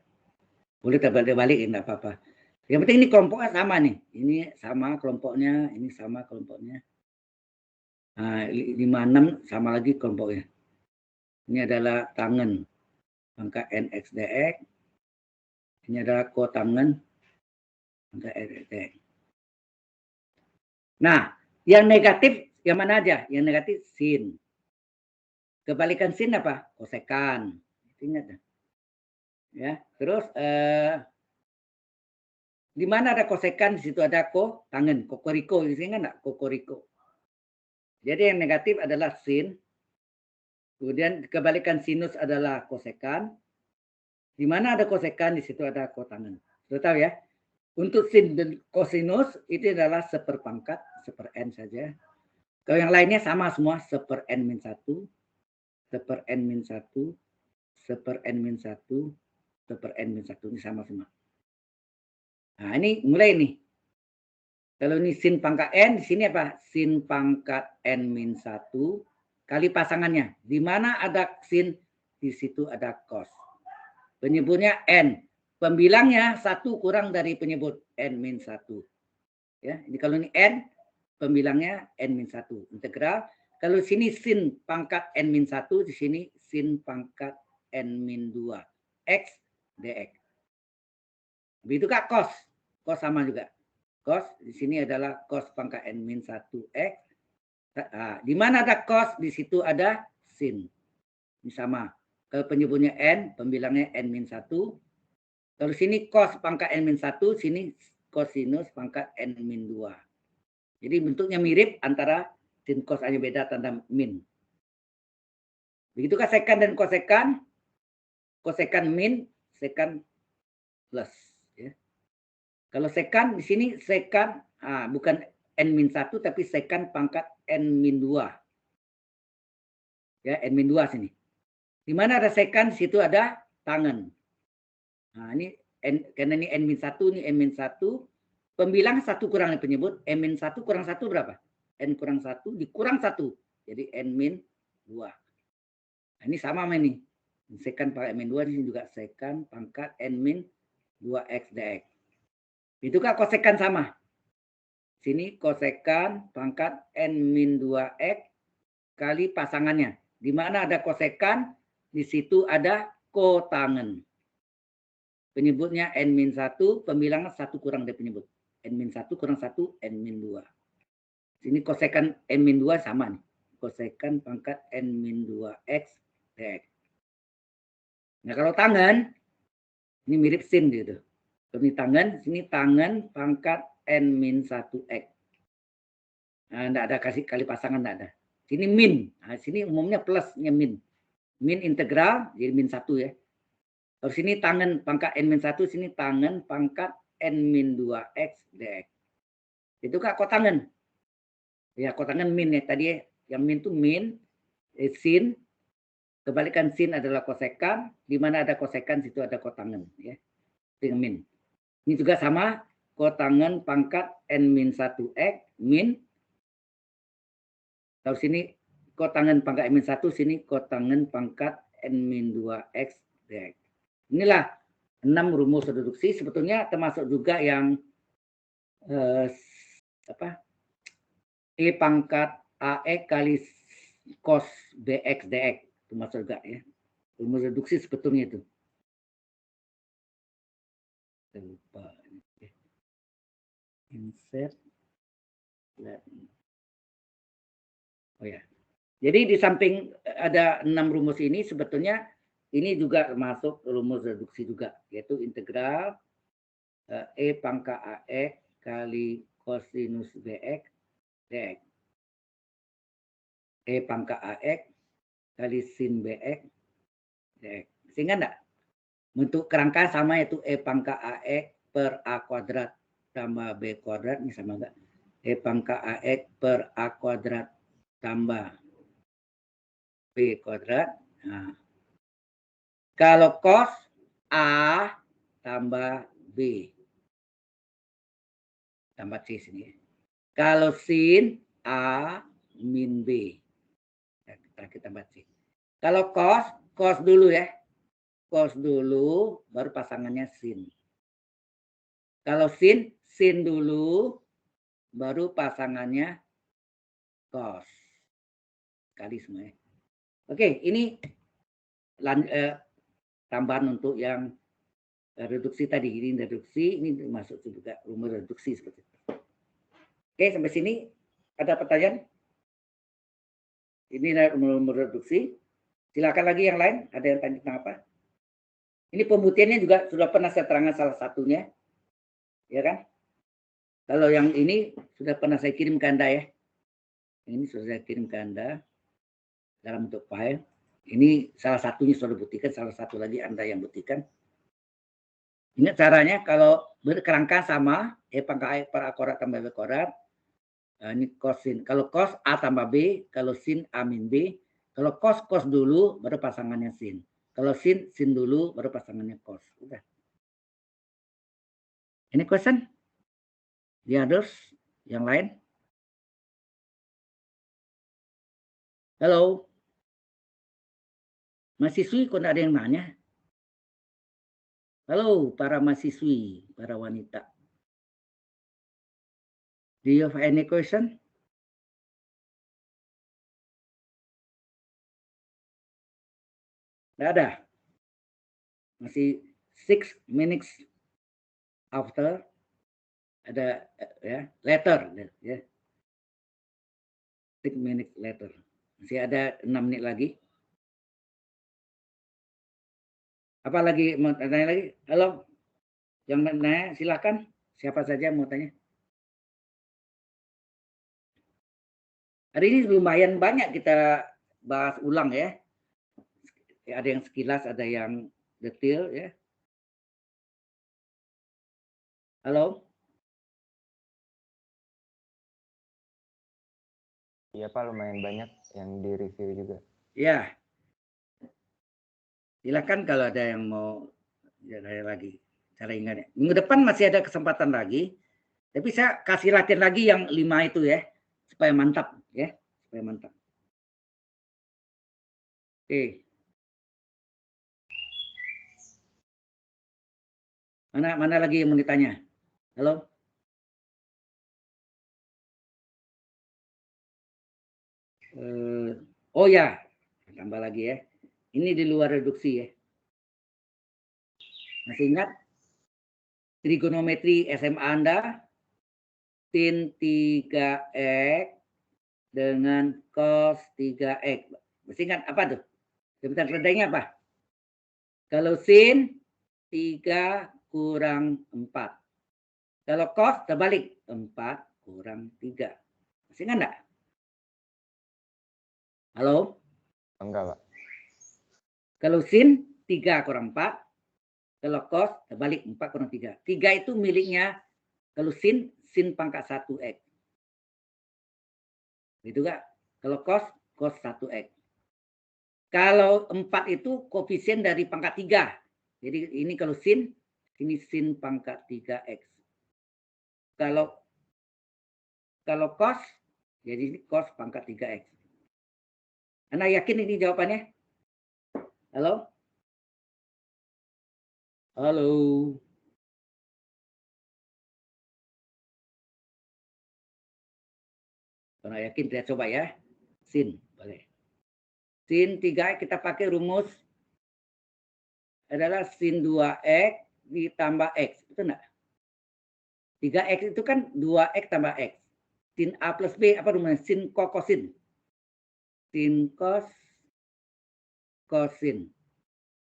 Boleh terbalik-balik ya, enggak apa-apa. Yang penting ini kelompoknya sama nih. Ini sama kelompoknya, ini sama kelompoknya. Nah, 5, 6 sama lagi kelompoknya. Ini adalah tangen pangkat NX dx. Ini adalah kotangen pangkat NX dx. Nah, yang negatif yang mana aja? Yang negatif sin. Kebalikan sin apa? Kosekan. Ingat ya. Terus di mana ada kosekan, di situ ada kotangen, kokoriko, ingat enggak? Kokoriko. Jadi yang negatif adalah sin. Kemudian kebalikan sinus adalah kosekan. Di mana ada kosekan, di situ ada kotangen. Sudah tahu ya? Untuk sin dan kosinus itu adalah seperpangkat, seper n saja. Kalau yang lainnya sama semua, seper n-1, seper n-1, seper n-1, seper n-1. Ini sama semua. Nah, ini mulai nih. Kalau ini sin pangkat n, di sini apa? Sin pangkat n-1 kali pasangannya. Di mana ada sin, di situ ada cos. Penyebutnya n. Pembilangnya 1 kurang dari penyebut n-1. Ya, ini kalau ini n, pembilangnya n-1. Integral. Kalau sini sin pangkat n-1, di sini sin pangkat n-2. X dx. Begitu Kak, cos. Cos sama juga. Cos di sini adalah cos pangkat n-1 x. Nah, di mana ada cos, di situ ada sin. Ini sama. Kalau penyebutnya n, pembilangnya n-1. Kalau sini cos pangkat n-1, sini cosinus pangkat n-2. Jadi bentuknya mirip antara sin cos, hanya beda tanda min. Begitu Kak, sekan dan kosekan. Kosekan min, sekan plus. Ya. Kalau sekan di sini sekan bukan n-1 tapi sekan pangkat n-2. Ya, n-2 sini. Di mana ada sekan, di situ ada tangen. Nah, ini karena ini n-1, ini n-1. Pembilang 1 kurang dari penyebut. n-1 kurang 1 berapa? N kurang 1 dikurang 1. Jadi n-2. Nah, ini sama ini. Sekan pangkat n-2, di sini juga sekan pangkat n-2x dx. Itu Kak, kosekan sama. Sini kosekan pangkat n-2x kali pasangannya. Di mana ada kosekan, di situ ada kotangen. Penyebutnya n-1, pembilangan 1 kurang dari penyebut. n-1 kurang 1, n-2. Sini kosekan n-2 sama nih. Kosekan pangkat n-2x dx. Nah, kalau tangen, ini mirip sin gitu. Ini tangen, sini tangen pangkat n-1x. Nah, enggak ada kasih kali pasangan, enggak ada. Sini min. Nah, sini umumnya plusnya min. Min integral, jadi min 1 ya. Kalau sini tangen pangkat n-1, sini tangen pangkat n-2x dx. Itu Kak, kotangen. Ya, kotangen min ya. Tadi ya, yang min itu min, sin. Kebalikan sin adalah kosekan. Di mana ada kosekan, situ ada kotangen. Ya. Itu min. Ini juga sama, kotangen pangkat n-1x, min. Kalau sini kotangen pangkat n-1, sini kotangen pangkat n-2x dx. Inilah 6 rumus reduksi. Sebetulnya termasuk juga yang E pangkat AX kali cos BX dx. Termasuk juga ya. Rumus reduksi sebetulnya itu. Lupa. Insert. Oh ya. Jadi di samping ada 6 rumus ini, sebetulnya ini juga termasuk rumus reduksi juga, yaitu integral E pangkat AX kali cosinus BX dx. E pangkat AX kali sin BX dx. Sehingga enggak? Bentuk kerangka sama, yaitu E pangkat AX per A kuadrat tambah B kuadrat, ini sama enggak? E pangkat AX per A kuadrat tambah B kuadrat. Nah, kalau cos A tambah B. Tambah C sini. Kalau sin A min B. Kita tambah C. Kalau cos dulu ya. Cos dulu, baru pasangannya sin. Kalau sin dulu, baru pasangannya cos. Kali semua ya. Oke, ini tambahan untuk yang reduksi tadi. Ini reduksi, ini masuk juga rumus reduksi seperti itu. Oke, sampai sini ada pertanyaan? Ini rumus reduksi. Silakan lagi yang lain. Ada yang tanya tentang apa? Ini pembuktiannya juga sudah pernah saya terangkan salah satunya. Ya kan? Kalau yang ini sudah pernah saya kirim ke Anda ya. Ini sudah saya kirim ke Anda dalam bentuk file. Ini salah satunya sudah buktikan, salah satu lagi Anda yang buktikan. Ini caranya kalau berkerangka sama E pangkat A per A kuadrat tambah B kuadrat. Nah, ini cos sin. Kalau cos A tambah B, kalau sin A min B. Kalau cos dulu baru pasangannya sin. Kalau sin dulu baru pasangannya cos. Udah. Ini question? The others? Yang lain? Halo? Mahasiswi kok ada yang nanya? Halo para mahasiswi, para wanita. Do you have any question? Tidak ada. Masih 6 minutes after ada ya later ya. 6 minutes later. Masih ada 6 menit lagi. Apa lagi mau tanya lagi? Halo? Yang nanya silakan. Siapa saja mau tanya? Hari ini lumayan banyak kita bahas ulang ya. Ada yang sekilas, ada yang detail ya. Halo? Iya Pak, lumayan banyak yang di-review juga. Ya. Silakan kalau ada yang mau ada lagi. Cara ingatnya. Minggu depan masih ada kesempatan lagi. Tapi saya kasih latihan lagi yang 5 itu ya. Supaya mantap ya. Supaya mantap. Oke. Mana lagi yang mau ditanya? Halo? Oh ya, tambah lagi ya. Ini di luar reduksi ya. Masih ingat? Trigonometri SMA Anda, sin 3x dengan cos 3x. Masih ingat apa tuh? Sebentar redanya apa? Kalau sin 3 kurang 4. Kalau cos terbalik 4 kurang 3. Masih ingat enggak? Halo? Enggak Pak. Kalau sin 3 kurang 4. Kalau cos terbalik 4 kurang 3. 3 itu miliknya kalau sin pangkat 1x. Gitu enggak? Kalau cos 1x. Kalau 4 itu koefisien dari pangkat 3. Jadi ini kalau sin, ini sin pangkat 3x. Kalau cos, jadi ini cos pangkat 3x. Anda yakin ini jawabannya? Halo? Halo? Kalau yakin kita coba ya. Sin, boleh. Sin 3x kita pakai rumus adalah sin 2x ditambah x. Betul enggak? 3x itu kan 2x tambah x. Sin A plus B apa rumusnya? Sin kosin. Sin kosin.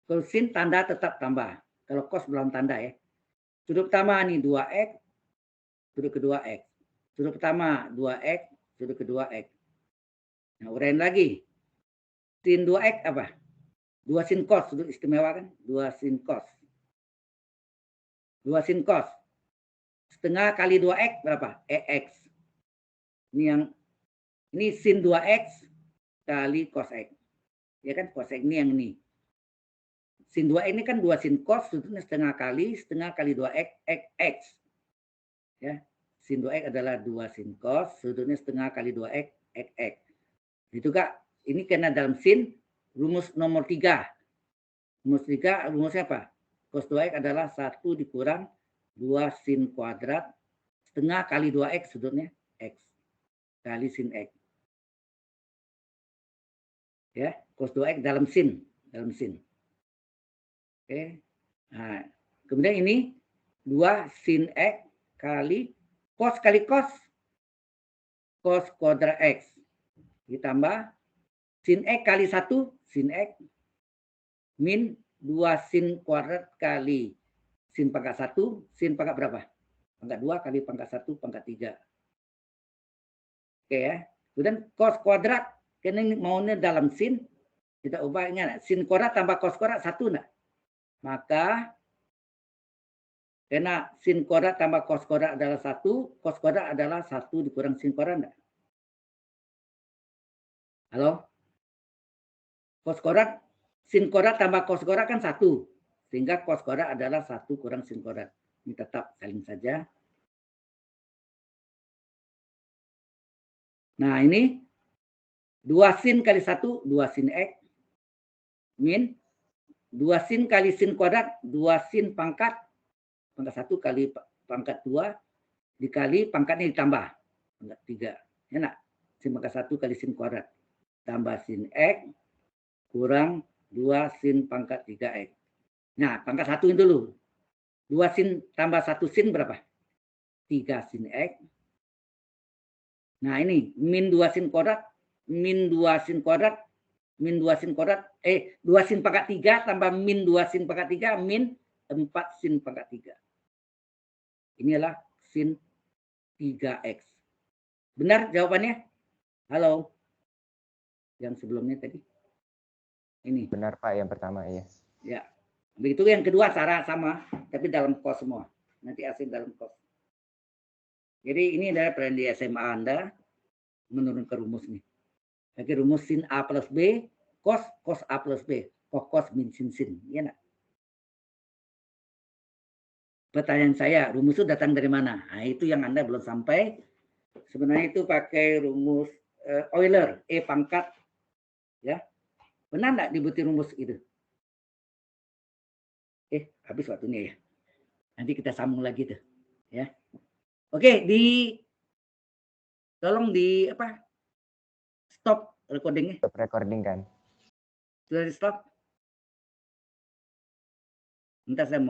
Kalau sin tanda tetap tambah. Kalau cos belum tanda ya. Sudut pertama nih 2x, sudut kedua x. Sudut pertama 2x, sudut kedua x. Nah, uraiin lagi. Sin 2x apa? 2 sin cos, sudut istimewa kan? 2 sin cos. 2 sin cos. Setengah kali 2x berapa? EX. Ini sin 2x kali cos x. Ya kan, cos x ini yang ini. Sin 2 ini kan 2 sin cos, sudutnya setengah kali 2x, x. Ya, sin 2x adalah 2 sin cos, sudutnya setengah kali 2x, x. Itu Kak, ini karena dalam sin, rumus nomor 3. Rumus 3, rumusnya apa? Cos 2x adalah 1 dikurang 2 sin kuadrat, setengah kali 2x, sudutnya x, kali sin x. Ya, cos 2x dalam sin. Oke. Nah, kemudian ini 2 sin x kali cos cos kuadrat x ditambah sin x kali 1 sin x min 2 sin kuadrat kali sin pangkat 1 sin pangkat berapa? Pangkat 2 kali pangkat 1 pangkat 3. Oke ya. Kemudian cos kuadrat karena ini maunya dalam sin, kita ubah ingat sin kuadrat tambah cos kuadrat 1 enggak? Maka karena sin kuadrat tambah cos kuadrat adalah 1, cos kuadrat adalah 1 dikurang sin kuadrat enggak? Halo? Cos kuadrat, sin kuadrat tambah cos kuadrat kan 1. Sehingga cos kuadrat adalah 1 kurang sin kuadrat. Ini tetap saling saja. Nah ini 2 sin kali 1, 2 sin x. Min 2 sin kali sin kuadrat, 2 sin pangkat 1 kali pangkat 2 dikali pangkatnya ditambah pangkat 3. Ya enggak? Sin pangkat 1 kali sin kuadrat tambah sin x kurang 2 sin pangkat 3x. Nah, pangkat 1 dulu. 2 sin tambah 1 sin berapa? 3 sin x. Nah, ini min 2 sin kuadrat, min 2 sin kuadrat, min 2 sin kuadrat, 2 sin pangkat 3 tambah min 2 sin pangkat 3 min 4 sin pangkat 3. Inilah sin 3x. Benar jawabannya? Halo? Yang sebelumnya tadi? Ini. Benar Pak, yang pertama iya. Ya. Begitu yang kedua cara sama, tapi dalam kos semua. Nanti asing dalam kos. Jadi ini adalah pelajaran di SMA Anda menurunkan rumus nih. Pakai rumus sin A plus B, cos A plus B, cos min sin. Ya enggak? Pertanyaan saya, rumus itu datang dari mana? Nah, itu yang Anda belum sampai. Sebenarnya itu pakai rumus Euler, E pangkat. Ya. Benar enggak dibutuh rumus itu? Habis waktunya ya. Nanti kita sambung lagi tuh. Ya. Oke, tolong stop recordingnya. Stop recording kan. Sudah di stop. Bentar saya mau